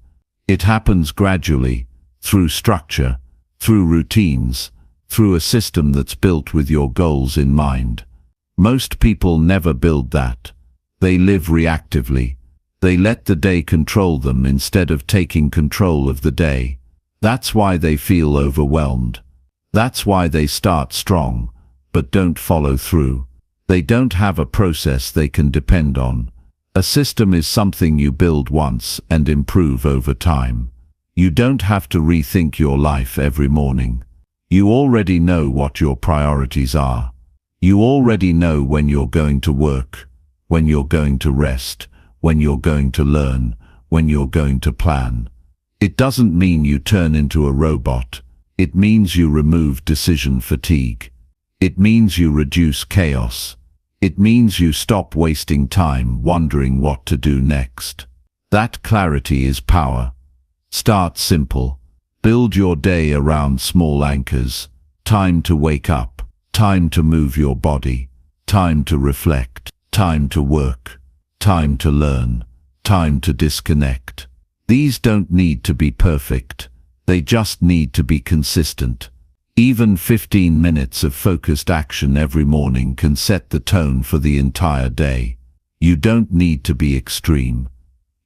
It happens gradually, through structure, through routines, through a system that's built with your goals in mind. Most people never build that. They live reactively. They let the day control them instead of taking control of the day. That's why they feel overwhelmed. That's why they start strong, but don't follow through. They don't have a process they can depend on. A system is something you build once and improve over time. You don't have to rethink your life every morning. You already know what your priorities are. You already know when you're going to work, when you're going to rest, when you're going to learn, when you're going to plan. It doesn't mean you turn into a robot. It means you remove decision fatigue. It means you reduce chaos. It means you stop wasting time wondering what to do next. That clarity is power. Start simple. Build your day around small anchors. Time to wake up. Time to move your body. Time to reflect. Time to work. Time to learn. Time to disconnect. These don't need to be perfect. They just need to be consistent. Even 15 minutes of focused action every morning can set the tone for the entire day. You don't need to be extreme.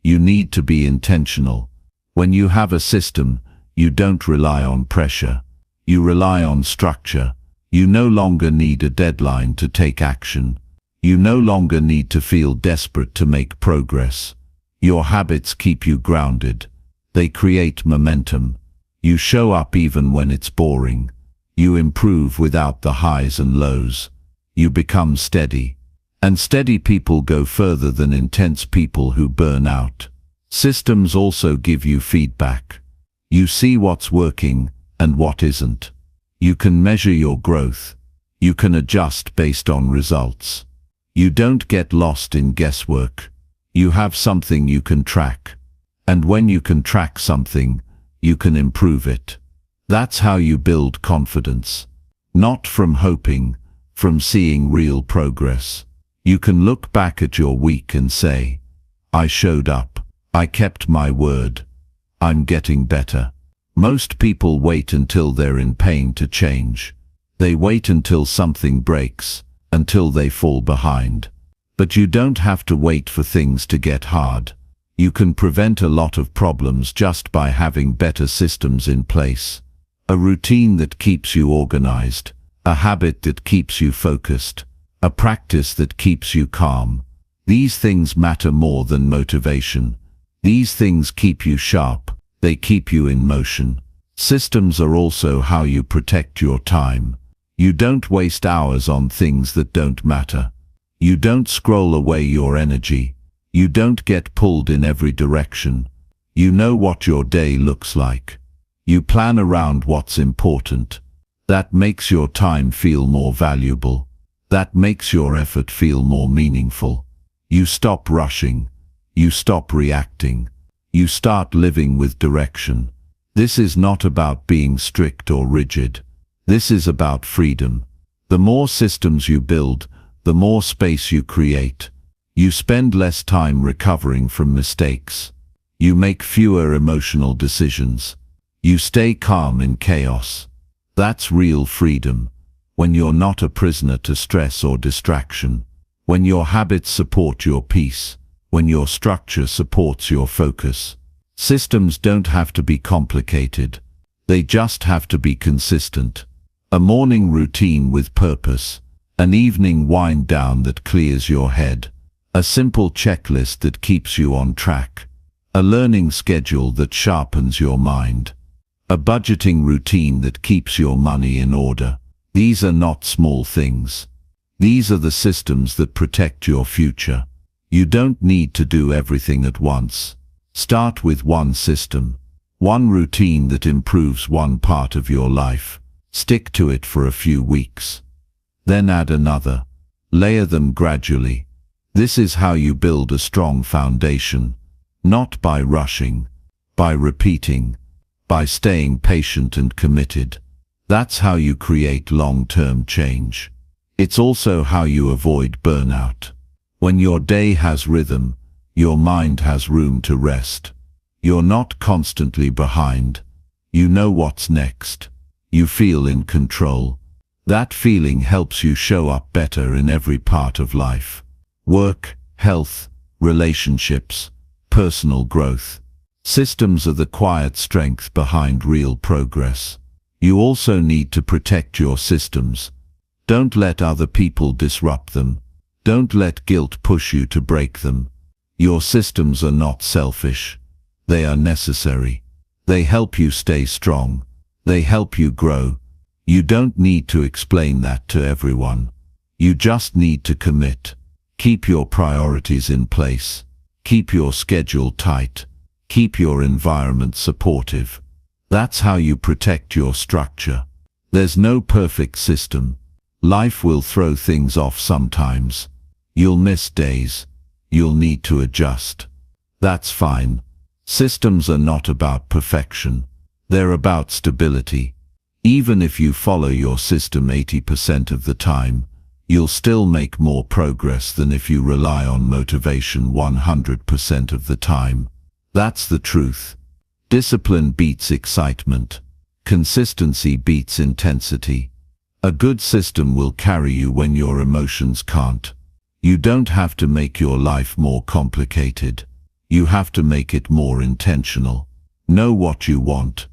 You need to be intentional. When you have a system, you don't rely on pressure. You rely on structure. You no longer need a deadline to take action. You no longer need to feel desperate to make progress. Your habits keep you grounded. They create momentum. You show up even when it's boring. You improve without the highs and lows. You become steady. And steady people go further than intense people who burn out. Systems also give you feedback. You see what's working and what isn't. You can measure your growth. You can adjust based on results. You don't get lost in guesswork. You have something you can track. And when you can track something, you can improve it. That's how you build confidence. Not from hoping, from seeing real progress. You can look back at your week and say, I showed up, I kept my word, I'm getting better. Most people wait until they're in pain to change. They wait until something breaks, until they fall behind. But you don't have to wait for things to get hard. You can prevent a lot of problems just by having better systems in place. A routine that keeps you organized, a habit that keeps you focused, a practice that keeps you calm. These things matter more than motivation. These things keep you sharp, they keep you in motion. Systems are also how you protect your time. You don't waste hours on things that don't matter. You don't scroll away your energy. You don't get pulled in every direction. You know what your day looks like. You plan around what's important. That makes your time feel more valuable. That makes your effort feel more meaningful. You stop rushing. You stop reacting. You start living with direction. This is not about being strict or rigid. This is about freedom. The more systems you build, the more space you create. You spend less time recovering from mistakes. You make fewer emotional decisions. You stay calm in chaos. That's real freedom. When you're not a prisoner to stress or distraction. When your habits support your peace. When your structure supports your focus. Systems don't have to be complicated. They just have to be consistent. A morning routine with purpose. An evening wind down that clears your head. A simple checklist that keeps you on track. A learning schedule that sharpens your mind. A budgeting routine that keeps your money in order. These are not small things. These are the systems that protect your future. You don't need to do everything at once. Start with one system. One routine that improves one part of your life. Stick to it for a few weeks. Then add another. Layer them gradually. This is how you build a strong foundation. Not by rushing. By repeating. By staying patient and committed. That's how you create long-term change. It's also how you avoid burnout. When your day has rhythm, your mind has room to rest. You're not constantly behind. You know what's next. You feel in control. That feeling helps you show up better in every part of life. Work, health, relationships, personal growth. Systems are the quiet strength behind real progress. You also need to protect your systems. Don't let other people disrupt them. Don't let guilt push you to break them. Your systems are not selfish. They are necessary. They help you stay strong. They help you grow. You don't need to explain that to everyone. You just need to commit. Keep your priorities in place. Keep your schedule tight. Keep your environment supportive. That's how you protect your structure. There's no perfect system. Life will throw things off sometimes. You'll miss days. You'll need to adjust. That's fine. Systems are not about perfection. They're about stability. Even if you follow your system 80% of the time, you'll still make more progress than if you rely on motivation 100% of the time. That's the truth. Discipline beats excitement. Consistency beats intensity. A good system will carry you when your emotions can't. You don't have to make your life more complicated. You have to make it more intentional. Know what you want.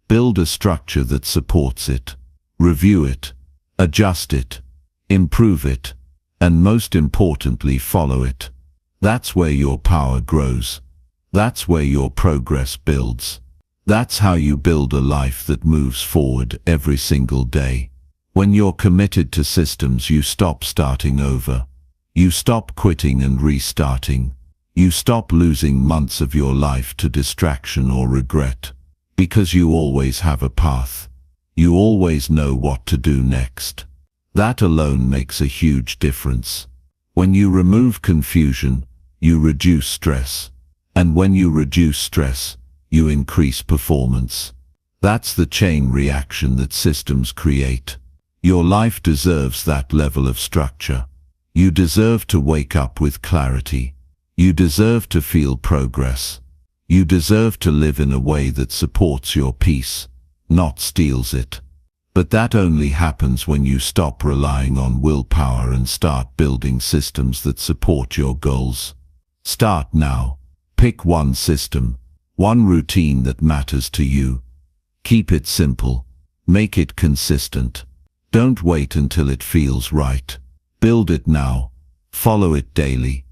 Build a structure that supports it. Review it. Adjust it. Improve it. And most importantly, follow it. That's where your power grows. That's where your progress builds. That's how you build a life that moves forward every single day. When you're committed to systems, you stop starting over. You stop quitting and restarting. You stop losing months of your life to distraction or regret. Because you always have a path. You always know what to do next. That alone makes a huge difference. When you remove confusion, you reduce stress. And when you reduce stress, you increase performance. That's the chain reaction that systems create. Your life deserves that level of structure. You deserve to wake up with clarity. You deserve to feel progress. You deserve to live in a way that supports your peace, not steals it. But that only happens when you stop relying on willpower and start building systems that support your goals. Start now. Pick one system, one routine that matters to you. Keep it simple. Make it consistent. Don't wait until it feels right. Build it now. Follow it daily.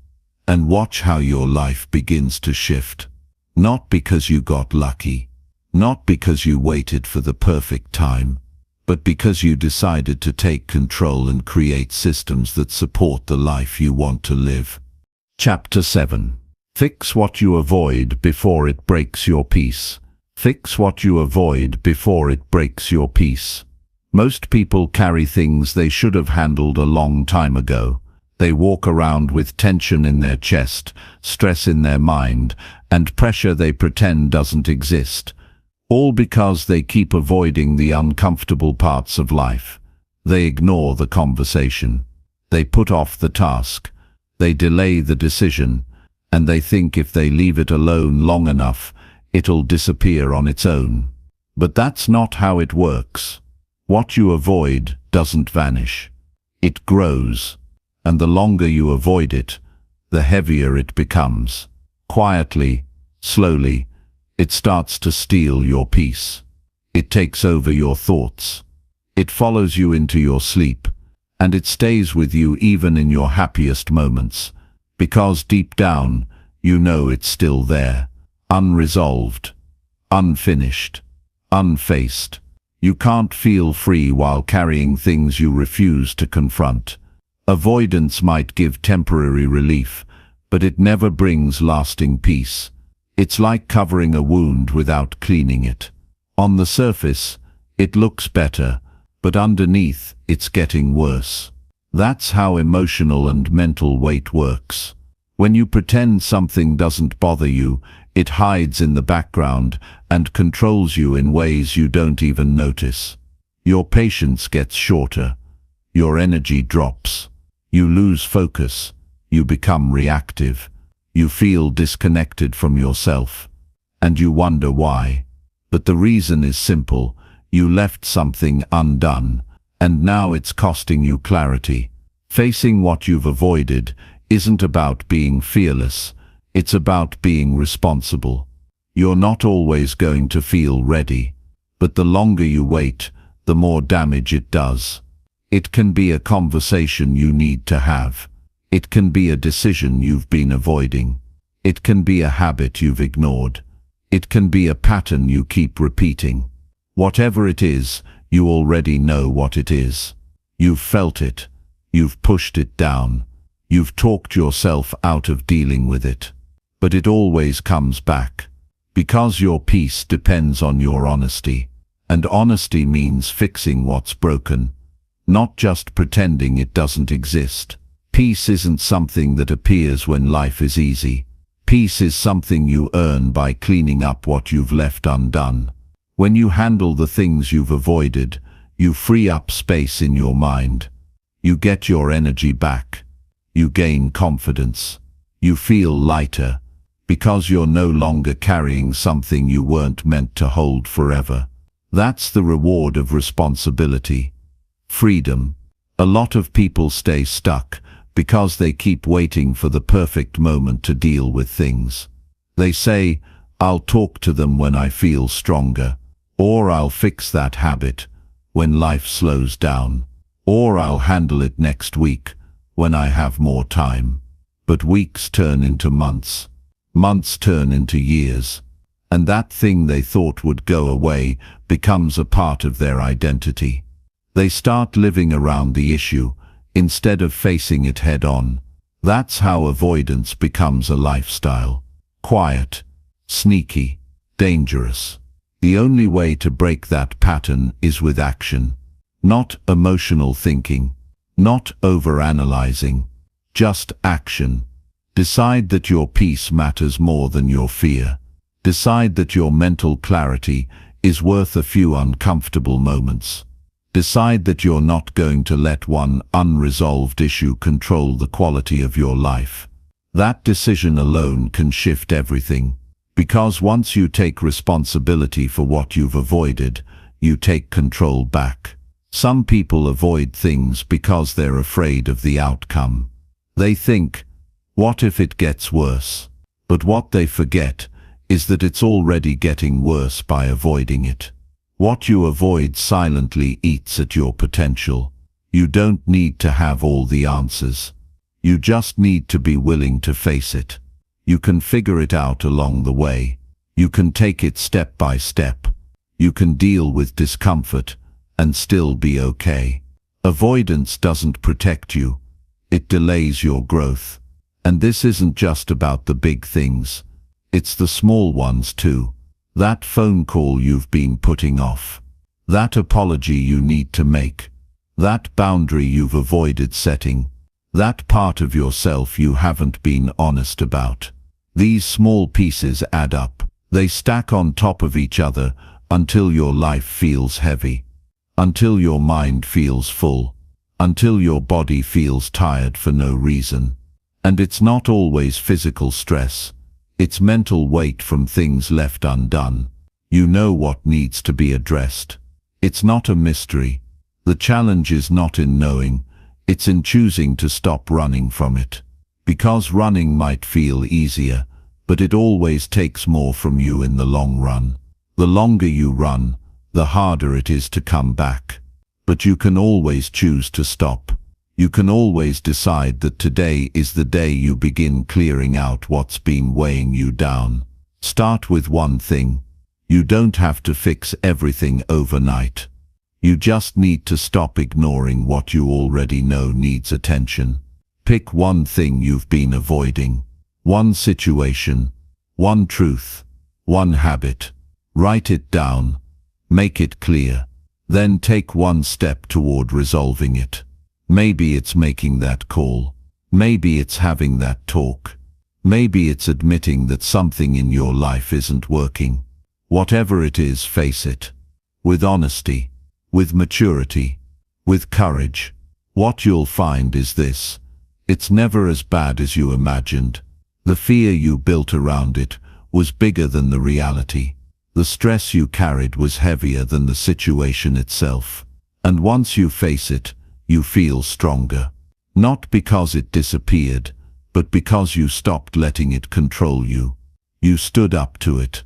And watch how your life begins to shift. Not because you got lucky. Not because you waited for the perfect time. But because you decided to take control and create systems that support the life you want to live. Chapter 7. Fix what you avoid before it breaks your peace. Fix what you avoid before it breaks your peace. Most people carry things they should have handled a long time ago. They walk around with tension in their chest, stress in their mind, and pressure they pretend doesn't exist. All because they keep avoiding the uncomfortable parts of life. They ignore the conversation. They put off the task. They delay the decision. And they think if they leave it alone long enough, it'll disappear on its own. But that's not how it works. What you avoid doesn't vanish. It grows. And the longer you avoid it, the heavier it becomes. Quietly, slowly, it starts to steal your peace. It takes over your thoughts. It follows you into your sleep, and it stays with you even in your happiest moments, because deep down, you know it's still there, unresolved, unfinished, unfaced. You can't feel free while carrying things you refuse to confront. Avoidance might give temporary relief, but it never brings lasting peace. It's like covering a wound without cleaning it. On the surface, it looks better, but underneath, it's getting worse. That's how emotional and mental weight works. When you pretend something doesn't bother you, it hides in the background and controls you in ways you don't even notice. Your patience gets shorter. Your energy drops. You lose focus. You become reactive. You feel disconnected from yourself. And you wonder why. But the reason is simple. You left something undone, and now it's costing you clarity. Facing what you've avoided isn't about being fearless. It's about being responsible. You're not always going to feel ready, but the longer you wait, the more damage it does. It can be a conversation you need to have. It can be a decision you've been avoiding. It can be a habit you've ignored. It can be a pattern you keep repeating. Whatever it is, you already know what it is. You've felt it. You've pushed it down. You've talked yourself out of dealing with it. But it always comes back. Because your peace depends on your honesty. And honesty means fixing what's broken. Not just pretending it doesn't exist. Peace isn't something that appears when life is easy. Peace is something you earn by cleaning up what you've left undone. When you handle the things you've avoided, you free up space in your mind. You get your energy back. You gain confidence. You feel lighter, because you're no longer carrying something you weren't meant to hold forever. That's the reward of responsibility. Freedom. A lot of people stay stuck because they keep waiting for the perfect moment to deal with things. They say, I'll talk to them when I feel stronger, or I'll fix that habit when life slows down, or I'll handle it next week when I have more time. But weeks turn into months. Months turn into years. And that thing they thought would go away becomes a part of their identity. They start living around the issue instead of facing it head-on. That's how avoidance becomes a lifestyle. Quiet, sneaky, dangerous. The only way to break that pattern is with action. Not emotional thinking. Not overanalyzing. Just action. Decide that your peace matters more than your fear. Decide that your mental clarity is worth a few uncomfortable moments. Decide that you're not going to let one unresolved issue control the quality of your life. That decision alone can shift everything, because once you take responsibility for what you've avoided, you take control back. Some people avoid things because they're afraid of the outcome. They think, what if it gets worse? But what they forget is that it's already getting worse by avoiding it. What you avoid silently eats at your potential. You don't need to have all the answers. You just need to be willing to face it. You can figure it out along the way. You can take it step by step. You can deal with discomfort and still be okay. Avoidance doesn't protect you. It delays your growth. And this isn't just about the big things. It's the small ones too. That phone call you've been putting off. That apology you need to make. That boundary you've avoided setting. That part of yourself you haven't been honest about. These small pieces add up. They stack on top of each other until your life feels heavy. Until your mind feels full. Until your body feels tired for no reason. And it's not always physical stress. It's mental weight from things left undone. You know what needs to be addressed. It's not a mystery. The challenge is not in knowing, it's in choosing to stop running from it. Because running might feel easier, but it always takes more from you in the long run. The longer you run, the harder it is to come back. But you can always choose to stop. You can always decide that today is the day you begin clearing out what's been weighing you down. Start with one thing. You don't have to fix everything overnight. You just need to stop ignoring what you already know needs attention. Pick one thing you've been avoiding. One situation. One truth. One habit. Write it down. Make it clear. Then take one step toward resolving it. Maybe it's making that call. Maybe it's having that talk. Maybe it's admitting that something in your life isn't working. Whatever it is, face it. With honesty, with maturity, with courage. What you'll find is this. It's never as bad as you imagined. The fear you built around it was bigger than the reality. The stress you carried was heavier than the situation itself. And once you face it, you feel stronger. Not because it disappeared, but because you stopped letting it control you. You stood up to it.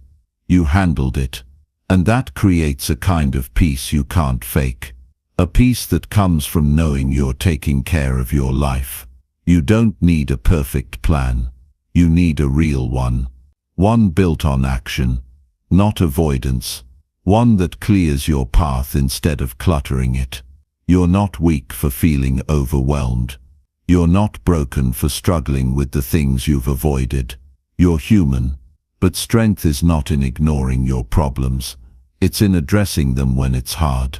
You handled it. And that creates a kind of peace you can't fake. A peace that comes from knowing you're taking care of your life. You don't need a perfect plan. You need a real one. One built on action, not avoidance. One that clears your path instead of cluttering it. You're not weak for feeling overwhelmed. You're not broken for struggling with the things you've avoided. You're human. But strength is not in ignoring your problems. It's in addressing them when it's hard.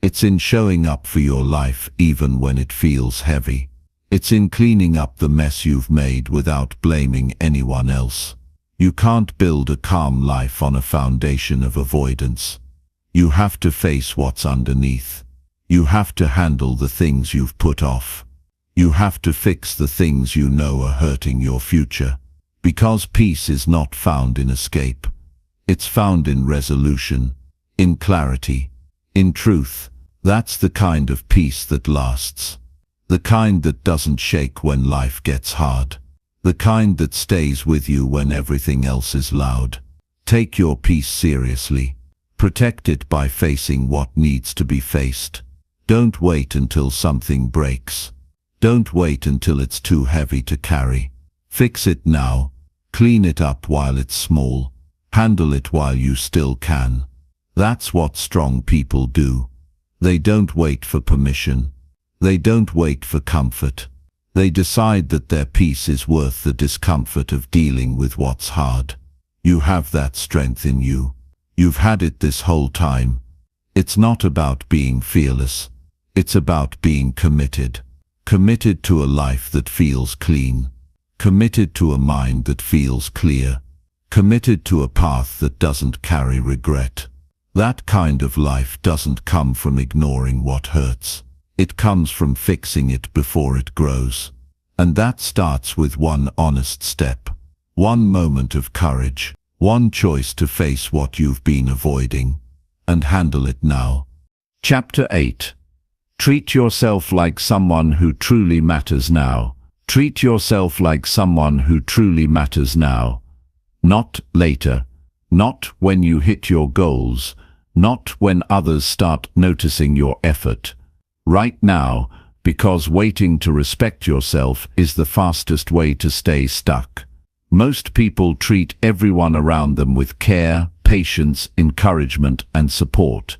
It's in showing up for your life even when it feels heavy. It's in cleaning up the mess you've made without blaming anyone else. You can't build a calm life on a foundation of avoidance. You have to face what's underneath. You have to handle the things you've put off. You have to fix the things you know are hurting your future. Because peace is not found in escape. It's found in resolution, in clarity, in truth. That's the kind of peace that lasts. The kind that doesn't shake when life gets hard. The kind that stays with you when everything else is loud. Take your peace seriously. Protect it by facing what needs to be faced. Don't wait until something breaks. Don't wait until it's too heavy to carry. Fix it now. Clean it up while it's small. Handle it while you still can. That's what strong people do. They don't wait for permission. They don't wait for comfort. They decide that their peace is worth the discomfort of dealing with what's hard. You have that strength in you. You've had it this whole time. It's not about being fearless. It's about being committed. Committed to a life that feels clean. committed to a mind that feels clear, committed to a path that doesn't carry regret. That kind of life doesn't come from ignoring what hurts. It comes from fixing it before it grows. And that starts with one honest step, one moment of courage, one choice to face what you've been avoiding, and handle it now. Chapter 8. Treat yourself like someone who truly matters now. Treat yourself like someone who truly matters now. Not later, not when you hit your goals, not when others start noticing your effort. Right now, because waiting to respect yourself is the fastest way to stay stuck. Most people treat everyone around them with care, patience, encouragement, and support.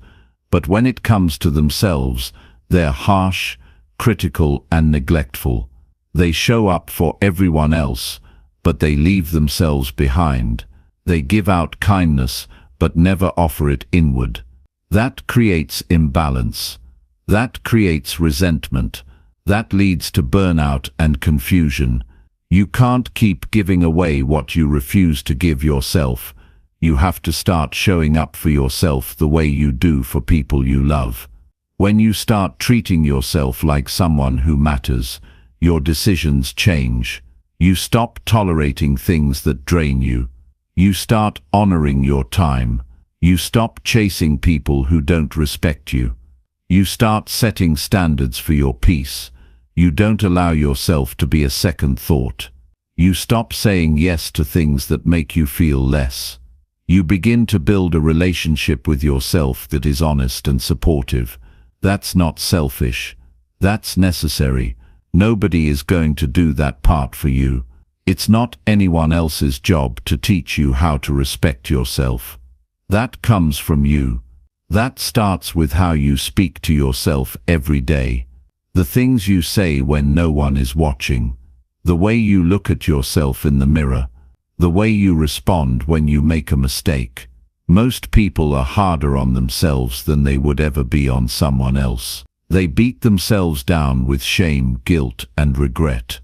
But when it comes to themselves, they're harsh, critical, and neglectful. They show up for everyone else, but they leave themselves behind. They give out kindness, but never offer it inward. That creates imbalance. That creates resentment. That leads to burnout and confusion. You can't keep giving away what you refuse to give yourself. You have to start showing up for yourself the way you do for people you love. When you start treating yourself like someone who matters, your decisions change. You stop tolerating things that drain you. You start honoring your time. You stop chasing people who don't respect you. You start setting standards for your peace. You don't allow yourself to be a second thought. You stop saying yes to things that make you feel less. You begin to build a relationship with yourself that is honest and supportive. That's not selfish. That's necessary. Nobody is going to do that part for you. It's not anyone else's job to teach you how to respect yourself. That comes from you. That starts with how you speak to yourself every day. The things you say when no one is watching. The way you look at yourself in the mirror. The way you respond when you make a mistake. Most people are harder on themselves than they would ever be on someone else. They beat themselves down with shame, guilt, and regret.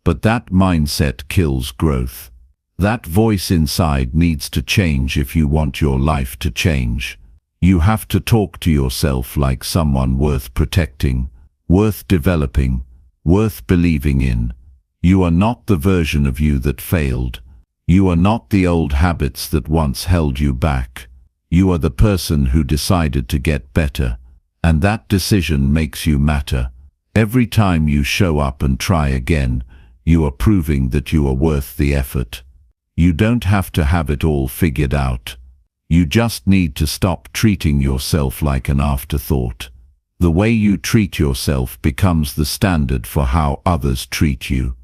But that mindset kills growth. That voice inside needs to change if you want your life to change. You have to talk to yourself like someone worth protecting, worth developing, worth believing in. You are not the version of you that failed. You are not the old habits that once held you back. You are the person who decided to get better, and that decision makes you matter. Every time you show up and try again, you are proving that you are worth the effort. You don't have to have it all figured out. You just need to stop treating yourself like an afterthought. The way you treat yourself becomes the standard for how others treat you.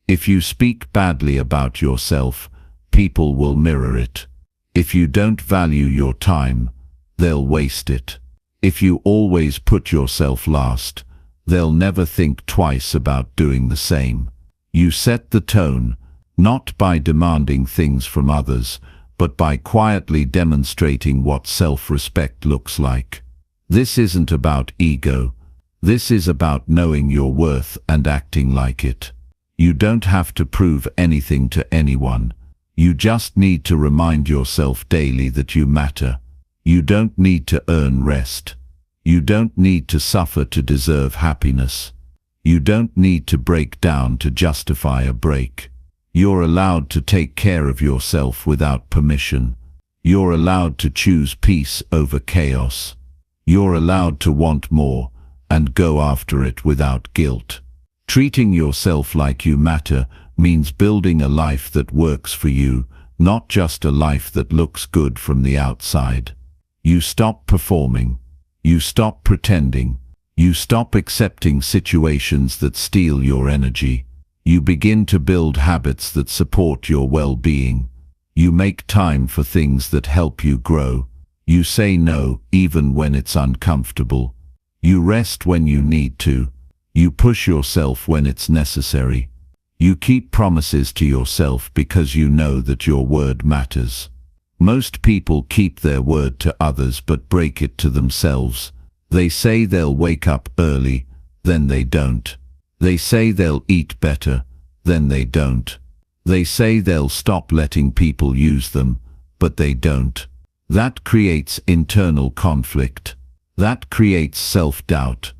If you speak badly about yourself, people will mirror it. If you don't value your time, they'll waste it. If you always put yourself last, they'll never think twice about doing the same. You set the tone, not by demanding things from others, but by quietly demonstrating what self-respect looks like. This isn't about ego. This is about knowing your worth and acting like it. You don't have to prove anything to anyone. You just need to remind yourself daily that you matter. You don't need to earn rest. You don't need to suffer to deserve happiness. You don't need to break down to justify a break. You're allowed to take care of yourself without permission. You're allowed to choose peace over chaos. You're allowed to want more and go after it without guilt. Treating yourself like you matter means building a life that works for you, not just a life that looks good from the outside. You stop performing. You stop pretending. You stop accepting situations that steal your energy. You begin to build habits that support your well-being. You make time for things that help you grow. You say no even when it's uncomfortable. You rest when you need to. You push yourself when it's necessary. You keep promises to yourself because you know that your word matters. Most people keep their word to others but break it to themselves. They say they'll wake up early, then they don't. They say they'll eat better, then they don't. They say they'll stop letting people use them, but they don't. That creates internal conflict. That creates self-doubt.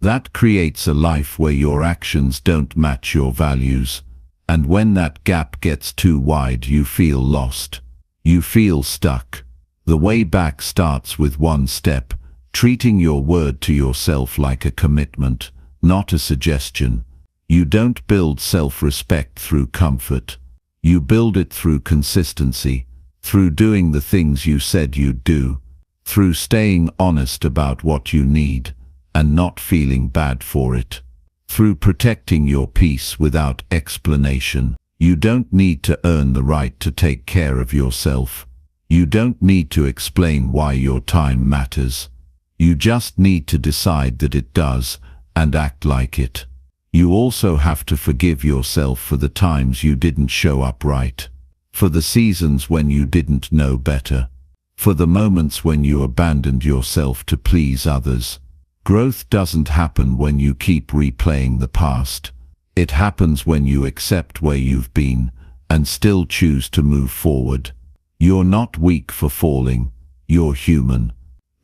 That creates a life where your actions don't match your values. And when that gap gets too wide, you feel lost. You feel stuck. The way back starts with one step, treating your word to yourself like a commitment, not a suggestion. You don't build self-respect through comfort. You build it through consistency, through doing the things you said you'd do, through staying honest about what you need and not feeling bad for it, through protecting your peace without explanation. You don't need to earn the right to take care of yourself. You don't need to explain why your time matters. You just need to decide that it does and act like it. You also have to forgive yourself for the times you didn't show up right, for the seasons when you didn't know better, for the moments when you abandoned yourself to please others. Growth doesn't happen when you keep replaying the past. It happens when you accept where you've been and still choose to move forward. You're not weak for falling, you're human.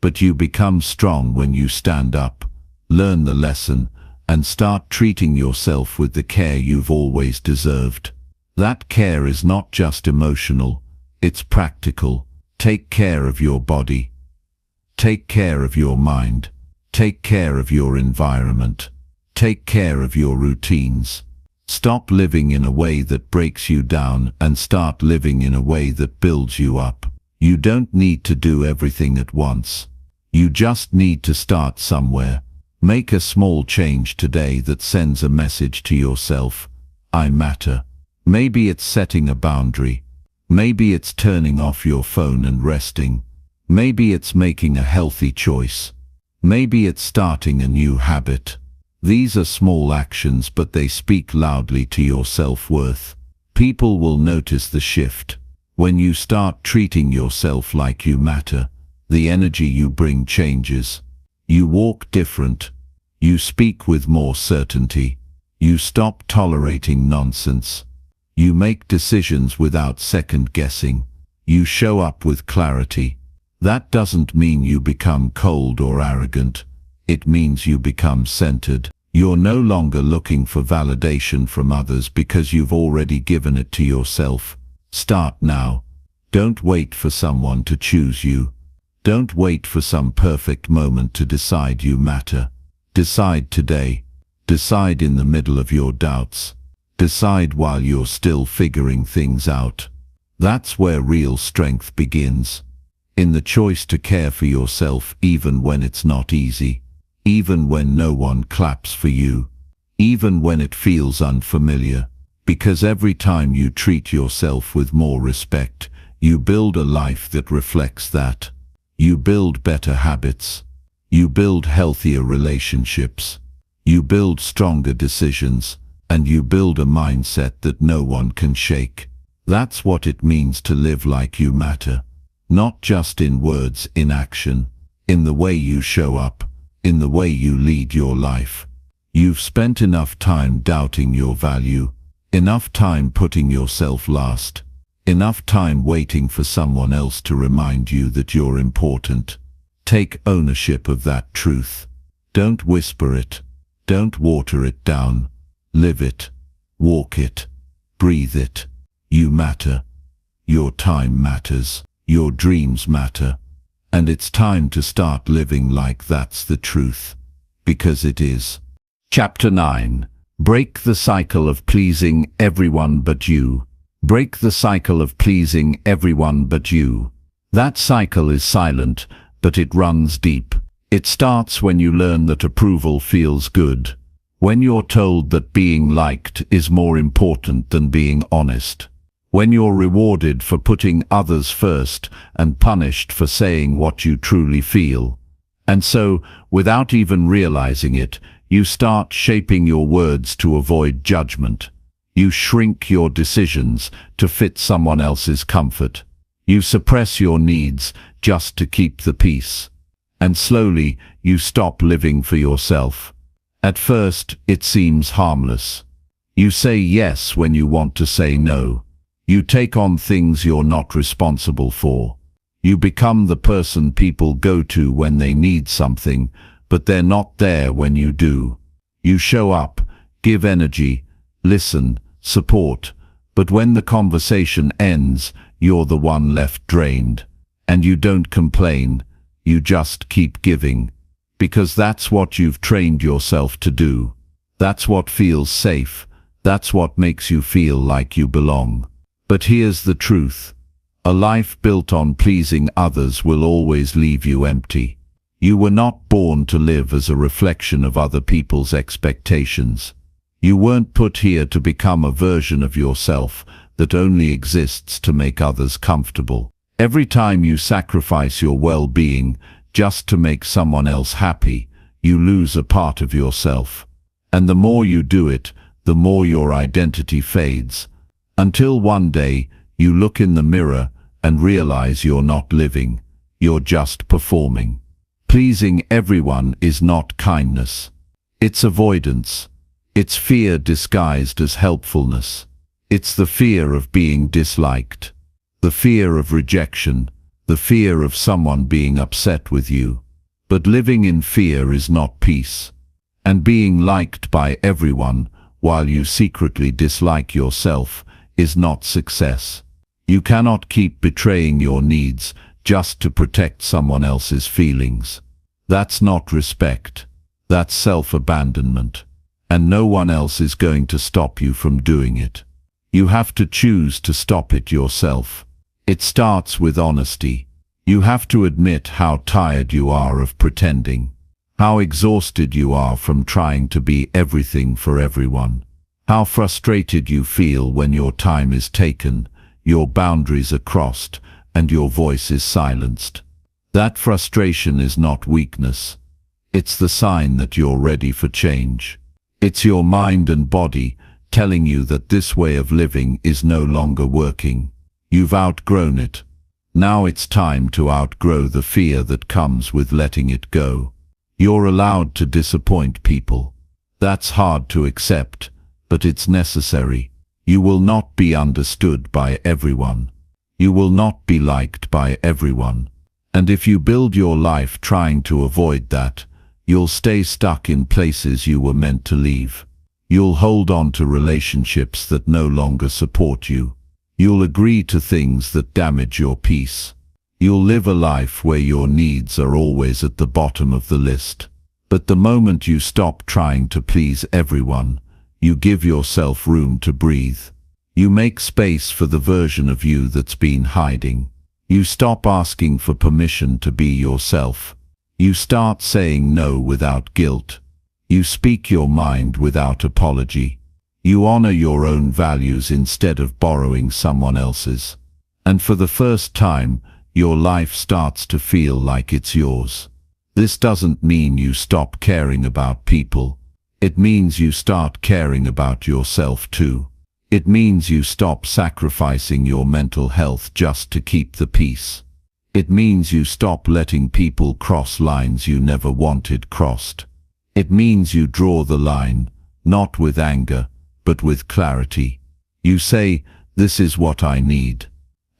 But you become strong when you stand up, learn the lesson, and start treating yourself with the care you've always deserved. That care is not just emotional, it's practical. Take care of your body. Take care of your mind. Take care of your environment. Take care of your routines. Stop living in a way that breaks you down and start living in a way that builds you up. You don't need to do everything at once. You just need to start somewhere. Make a small change today that sends a message to yourself. I matter. Maybe it's setting a boundary. Maybe it's turning off your phone and resting. Maybe it's making a healthy choice. Maybe it's starting a new habit. These are small actions, but they speak loudly to your self-worth. People will notice the shift. When you start treating yourself like you matter, the energy you bring changes. You walk different. You speak with more certainty. You stop tolerating nonsense. You make decisions without second-guessing. You show up with clarity. That doesn't mean you become cold or arrogant. It means you become centered. You're no longer looking for validation from others because you've already given it to yourself. Start now. Don't wait for someone to choose you. Don't wait for some perfect moment to decide you matter. Decide today. Decide in the middle of your doubts. Decide while you're still figuring things out. That's where real strength begins. In the choice to care for yourself even when it's not easy. Even when no one claps for you. Even when it feels unfamiliar. Because every time you treat yourself with more respect, you build a life that reflects that. You build better habits. You build healthier relationships. You build stronger decisions. And you build a mindset that no one can shake. That's what it means to live like you matter. Not just in words, in action. In the way you show up. In the way you lead your life. You've spent enough time doubting your value. Enough time putting yourself last. Enough time waiting for someone else to remind you that you're important. Take ownership of that truth. Don't whisper it. Don't water it down. Live it. Walk it. Breathe it. You matter. Your time matters. Your dreams matter. And it's time to start living like that's the truth. Because it is. Chapter 9. Break the cycle of pleasing everyone but you. Break the cycle of pleasing everyone but you. That cycle is silent, but it runs deep. It starts when you learn that approval feels good. When you're told that being liked is more important than being honest. When you're rewarded for putting others first and punished for saying what you truly feel. And so, without even realizing it, you start shaping your words to avoid judgment. You shrink your decisions to fit someone else's comfort. You suppress your needs just to keep the peace. And slowly, you stop living for yourself. At first, it seems harmless. You say yes when you want to say no. You take on things you're not responsible for. You become the person people go to when they need something, but they're not there when you do. You show up, give energy, listen, support, but when the conversation ends, you're the one left drained. And you don't complain, you just keep giving. Because that's what you've trained yourself to do. That's what feels safe. That's what makes you feel like you belong. But here's the truth. A life built on pleasing others will always leave you empty. You were not born to live as a reflection of other people's expectations. You weren't put here to become a version of yourself that only exists to make others comfortable. Every time you sacrifice your well-being just to make someone else happy, you lose a part of yourself. And the more you do it, the more your identity fades. Until one day, you look in the mirror and realize you're not living, you're just performing. Pleasing everyone is not kindness. It's avoidance. It's fear disguised as helpfulness. It's the fear of being disliked, the fear of rejection, the fear of someone being upset with you. But living in fear is not peace. And being liked by everyone while you secretly dislike yourself is not success. You cannot keep betraying your needs just to protect someone else's feelings. That's not respect. That's self-abandonment. And no one else is going to stop you from doing it. You have to choose to stop it yourself. It starts with honesty. You have to admit how tired you are of pretending, how exhausted you are from trying to be everything for everyone, how frustrated you feel when your time is taken, your boundaries are crossed, and your voice is silenced. That frustration is not weakness. It's the sign that you're ready for change. It's your mind and body telling you that this way of living is no longer working. You've outgrown it. Now it's time to outgrow the fear that comes with letting it go. You're allowed to disappoint people. That's hard to accept, but it's necessary. You will not be understood by everyone. You will not be liked by everyone. And if you build your life trying to avoid that, you'll stay stuck in places you were meant to leave. You'll hold on to relationships that no longer support you. You'll agree to things that damage your peace. You'll live a life where your needs are always at the bottom of the list. But the moment you stop trying to please everyone, you give yourself room to breathe. You make space for the version of you that's been hiding. You stop asking for permission to be yourself. You start saying no without guilt. You speak your mind without apology. You honor your own values instead of borrowing someone else's. And for the first time, your life starts to feel like it's yours. This doesn't mean you stop caring about people. It means you start caring about yourself too. It means you stop sacrificing your mental health just to keep the peace. It means you stop letting people cross lines you never wanted crossed. It means you draw the line, not with anger, but with clarity. You say, "This is what I need."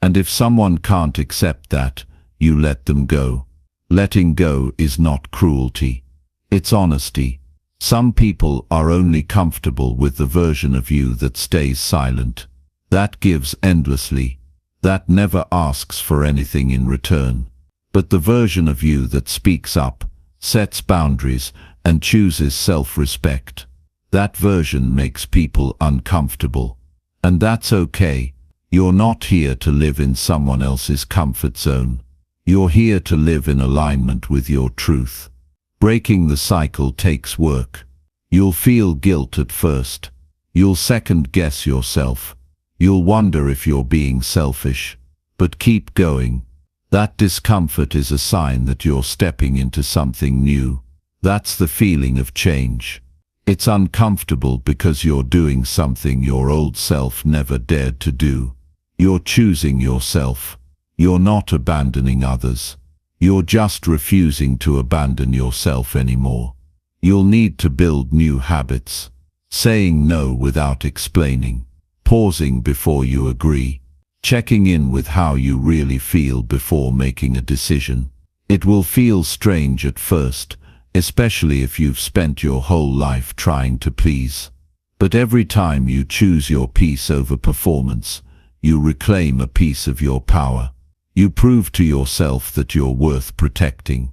And if someone can't accept that, you let them go. Letting go is not cruelty. It's honesty. Some people are only comfortable with the version of you that stays silent. That gives endlessly. That never asks for anything in return. But the version of you that speaks up, sets boundaries, and chooses self-respect, that version makes people uncomfortable. And that's okay. You're not here to live in someone else's comfort zone. You're here to live in alignment with your truth. Breaking the cycle takes work. You'll feel guilt at first. You'll second-guess yourself. You'll wonder if you're being selfish. But keep going. That discomfort is a sign that you're stepping into something new. That's the feeling of change. It's uncomfortable because you're doing something your old self never dared to do. You're choosing yourself. You're not abandoning others. You're just refusing to abandon yourself anymore. You'll need to build new habits. saying no without explaining, pausing before you agree, checking in with how you really feel before making a decision. It will feel strange at first, especially if you've spent your whole life trying to please. But every time you choose your peace over performance, you reclaim a piece of your power. You prove to yourself that you're worth protecting.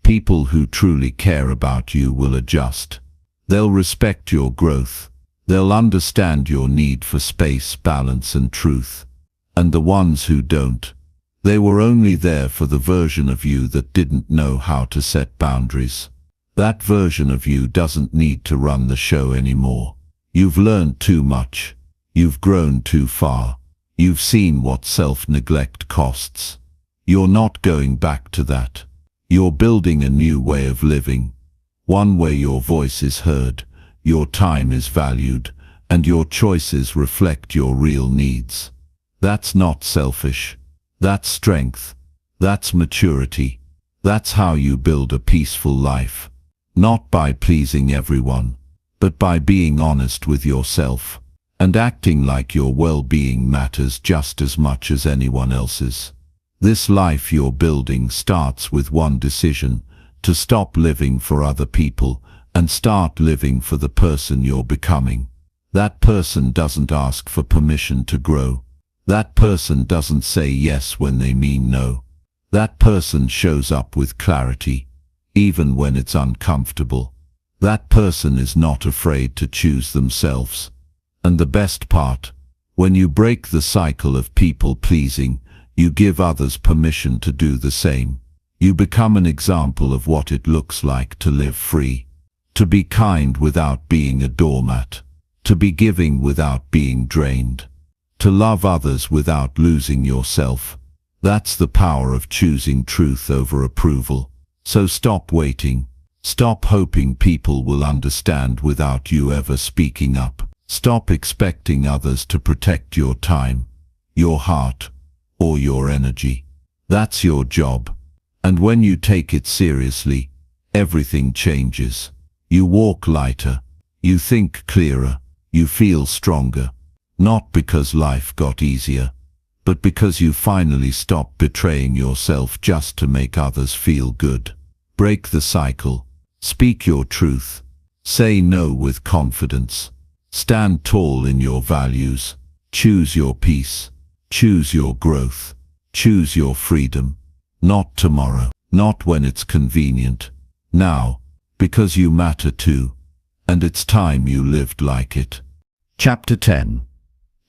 People who truly care about you will adjust. They'll respect your growth. They'll understand your need for space, balance, and truth. And the ones who don't, they were only there for the version of you that didn't know how to set boundaries. That version of you doesn't need to run the show anymore. You've learned too much. You've grown too far. You've seen what self-neglect costs. You're not going back to that. You're building a new way of living. One where your voice is heard, your time is valued, and your choices reflect your real needs. That's not selfish. That's strength. That's maturity. That's how you build a peaceful life. Not by pleasing everyone, but by being honest with yourself and acting like your well-being matters just as much as anyone else's. This life you're building starts with one decision: to stop living for other people and start living for the person you're becoming. That person doesn't ask for permission to grow. That person doesn't say yes when they mean no. That person shows up with clarity, even when it's uncomfortable. That person is not afraid to choose themselves. And the best part, when you break the cycle of people-pleasing, you give others permission to do the same. You become an example of what it looks like to live free, to be kind without being a doormat, to be giving without being drained, to love others without losing yourself. That's the power of choosing truth over approval. So stop waiting. Stop hoping people will understand without you ever speaking up. Stop expecting others to protect your time, your heart, or your energy. That's your job. And when you take it seriously, everything changes. You walk lighter. You think clearer. You feel stronger. Not because life got easier, but because you finally stopped betraying yourself just to make others feel good. Break the cycle. Speak your truth. Say no with confidence. Stand tall in your values. Choose your peace. Choose your growth. Choose your freedom. Not tomorrow. Not when it's convenient. Now, because you matter too. And it's time you lived like it. Chapter 10.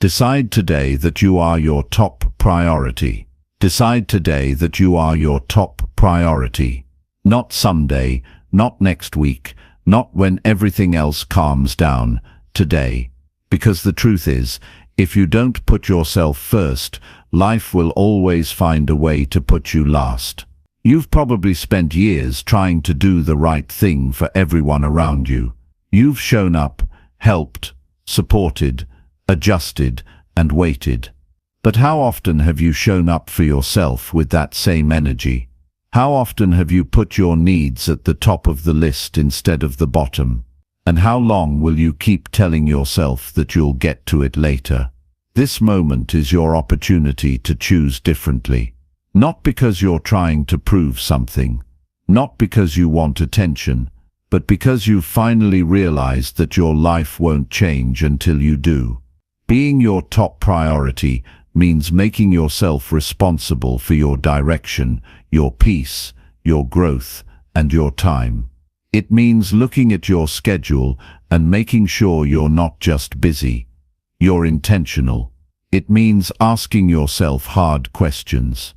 Decide today that you are your top priority. Decide today that you are your top priority. Not someday, not next week, not when everything else calms down. Today. Because the truth is, if you don't put yourself first, life will always find a way to put you last. You've probably spent years trying to do the right thing for everyone around you. You've shown up, helped, supported, adjusted, and waited. But how often have you shown up for yourself with that same energy? How often have you put your needs at the top of the list instead of the bottom? And how long will you keep telling yourself that you'll get to it later? This moment is your opportunity to choose differently. Not because you're trying to prove something, not because you want attention, but because you've finally realized that your life won't change until you do. Being your top priority means making yourself responsible for your direction, your peace, your growth, and your time. It means looking at your schedule and making sure you're not just busy, you're intentional. It means asking yourself hard questions.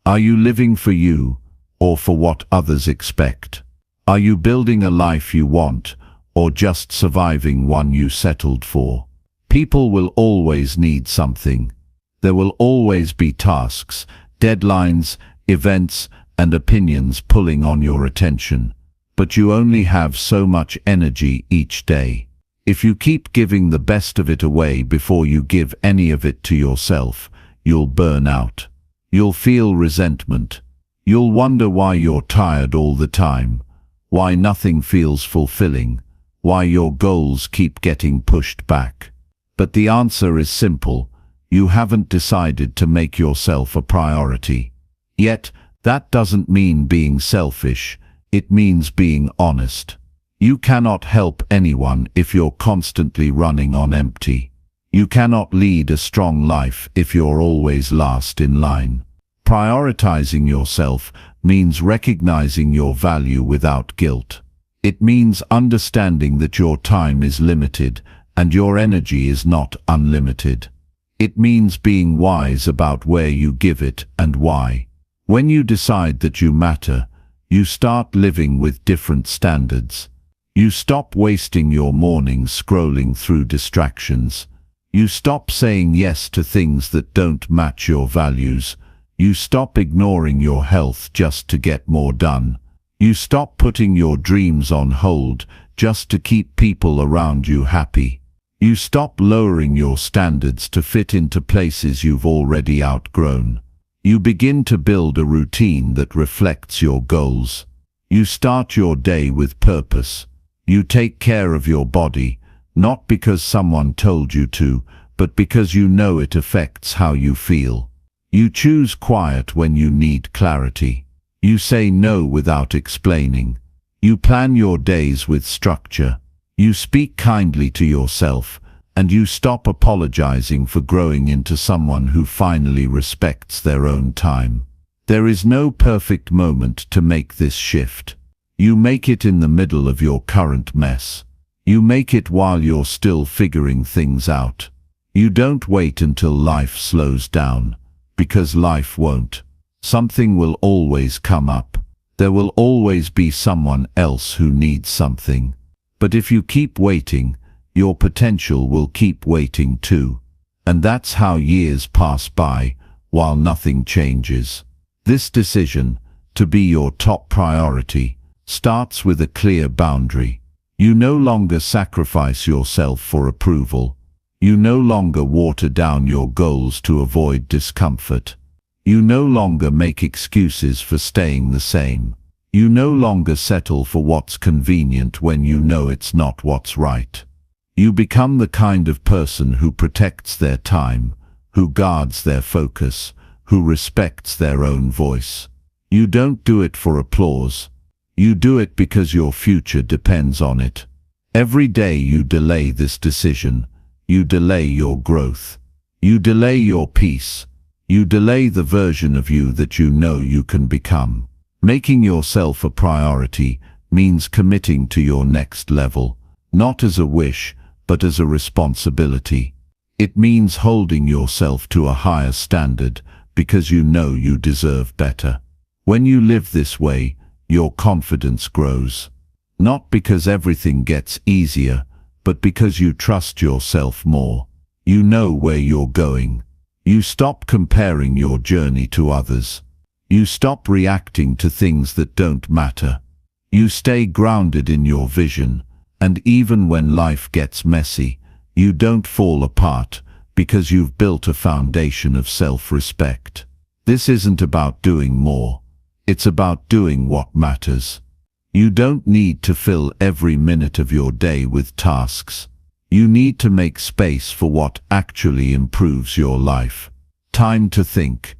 Are you living for you, or for what others expect? Are you building a life you want, or just surviving one you settled for? People will always need something. There will always be tasks, deadlines, events, and opinions pulling on your attention. But you only have so much energy each day. If you keep giving the best of it away before you give any of it to yourself, you'll burn out. You'll feel resentment. You'll wonder why you're tired all the time, why nothing feels fulfilling, why your goals keep getting pushed back. But the answer is simple. You haven't decided to make yourself a priority. Yet, that doesn't mean being selfish. It means being honest. You cannot help anyone if you're constantly running on empty. You cannot lead a strong life if you're always last in line. Prioritizing yourself means recognizing your value without guilt. It means understanding that your time is limited and your energy is not unlimited. It means being wise about where you give it and why. When you decide that you matter, you start living with different standards. You stop wasting your mornings scrolling through distractions. You stop saying yes to things that don't match your values. You stop ignoring your health just to get more done. You stop putting your dreams on hold just to keep people around you happy. You stop lowering your standards to fit into places you've already outgrown. You begin to build a routine that reflects your goals. You start your day with purpose. You take care of your body, not because someone told you to, but because you know it affects how you feel. You choose quiet when you need clarity. You say no without explaining. You plan your days with structure. You speak kindly to yourself, and you stop apologizing for growing into someone who finally respects their own time. There is no perfect moment to make this shift. You make it in the middle of your current mess. You make it while you're still figuring things out. You don't wait until life slows down, because life won't. Something will always come up. There will always be someone else who needs something. But if you keep waiting, your potential will keep waiting too. And that's how years pass by, while nothing changes. This decision, to be your top priority, starts with a clear boundary. You no longer sacrifice yourself for approval. You no longer water down your goals to avoid discomfort. You no longer make excuses for staying the same. You no longer settle for what's convenient when you know it's not what's right. You become the kind of person who protects their time, who guards their focus, who respects their own voice. You don't do it for applause. You do it because your future depends on it. Every day you delay this decision, you delay your growth. You delay your peace. You delay the version of you that you know you can become. Making yourself a priority means committing to your next level, not as a wish, but as a responsibility. It means holding yourself to a higher standard because you know you deserve better. When you live this way, your confidence grows. Not because everything gets easier, but because you trust yourself more. You know where you're going. You stop comparing your journey to others. You stop reacting to things that don't matter. You stay grounded in your vision, and even when life gets messy, you don't fall apart because you've built a foundation of self-respect. This isn't about doing more. It's about doing what matters. You don't need to fill every minute of your day with tasks. You need to make space for what actually improves your life. Time to think,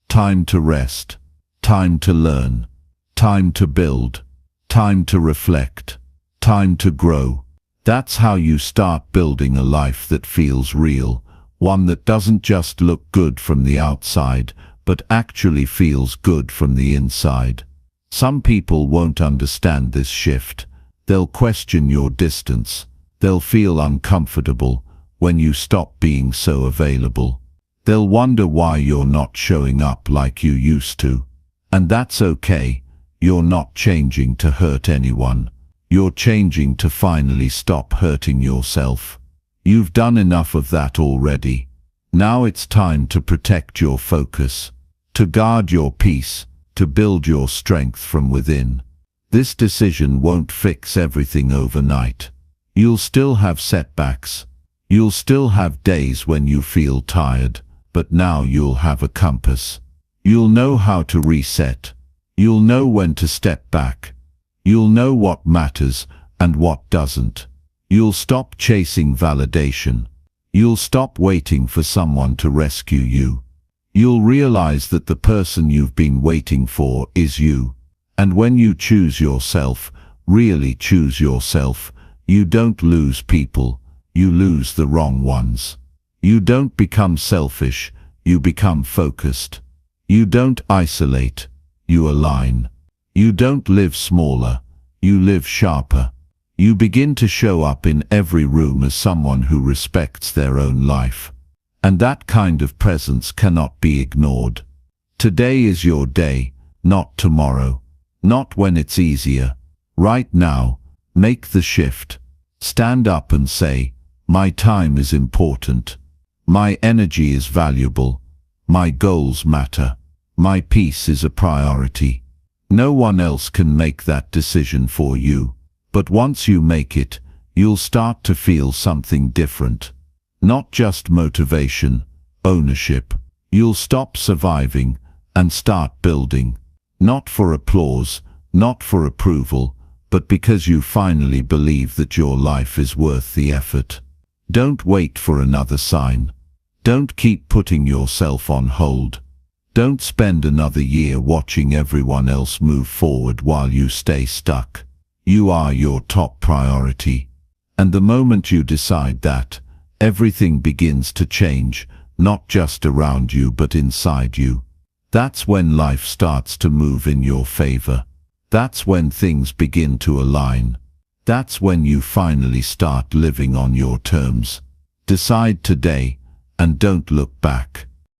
time to rest, time to learn, time to build, time to reflect, time to grow. That's how you start building a life that feels real, one that doesn't just look good from the outside, but actually feels good from the inside. Some people won't understand this shift. They'll question your distance. They'll feel uncomfortable when you stop being so available. They'll wonder why you're not showing up like you used to. And that's okay. You're not changing to hurt anyone. You're changing to finally stop hurting yourself. You've done enough of that already. Now it's time to protect your focus, to guard your peace, to build your strength from within. This decision won't fix everything overnight. You'll still have setbacks. You'll still have days when you feel tired, but now you'll have a compass. You'll know how to reset. You'll know when to step back. You'll know what matters and what doesn't. You'll stop chasing validation. You'll stop waiting for someone to rescue you. You'll realize that the person you've been waiting for is you. And when you choose yourself, really choose yourself, you don't lose people, you lose the wrong ones. You don't become selfish, you become focused. You don't isolate, you align. You don't live smaller, you live sharper. You begin to show up in every room as someone who respects their own life. And that kind of presence cannot be ignored. Today is your day, not tomorrow. Not when it's easier. Right now, make the shift. Stand up and say, my time is important. My energy is valuable. My goals matter. My peace is a priority. No one else can make that decision for you. But once you make it, you'll start to feel something different. Not just motivation, ownership. You'll stop surviving and start building. Not for applause, not for approval, but because you finally believe that your life is worth the effort. Don't wait for another sign. Don't keep putting yourself on hold. Don't spend another year watching everyone else move forward while you stay stuck. You are your top priority. And the moment you decide that, everything begins to change, not just around you but inside you. That's when life starts to move in your favor. That's when things begin to align. That's when you finally start living on your terms. Decide today, and don't look back.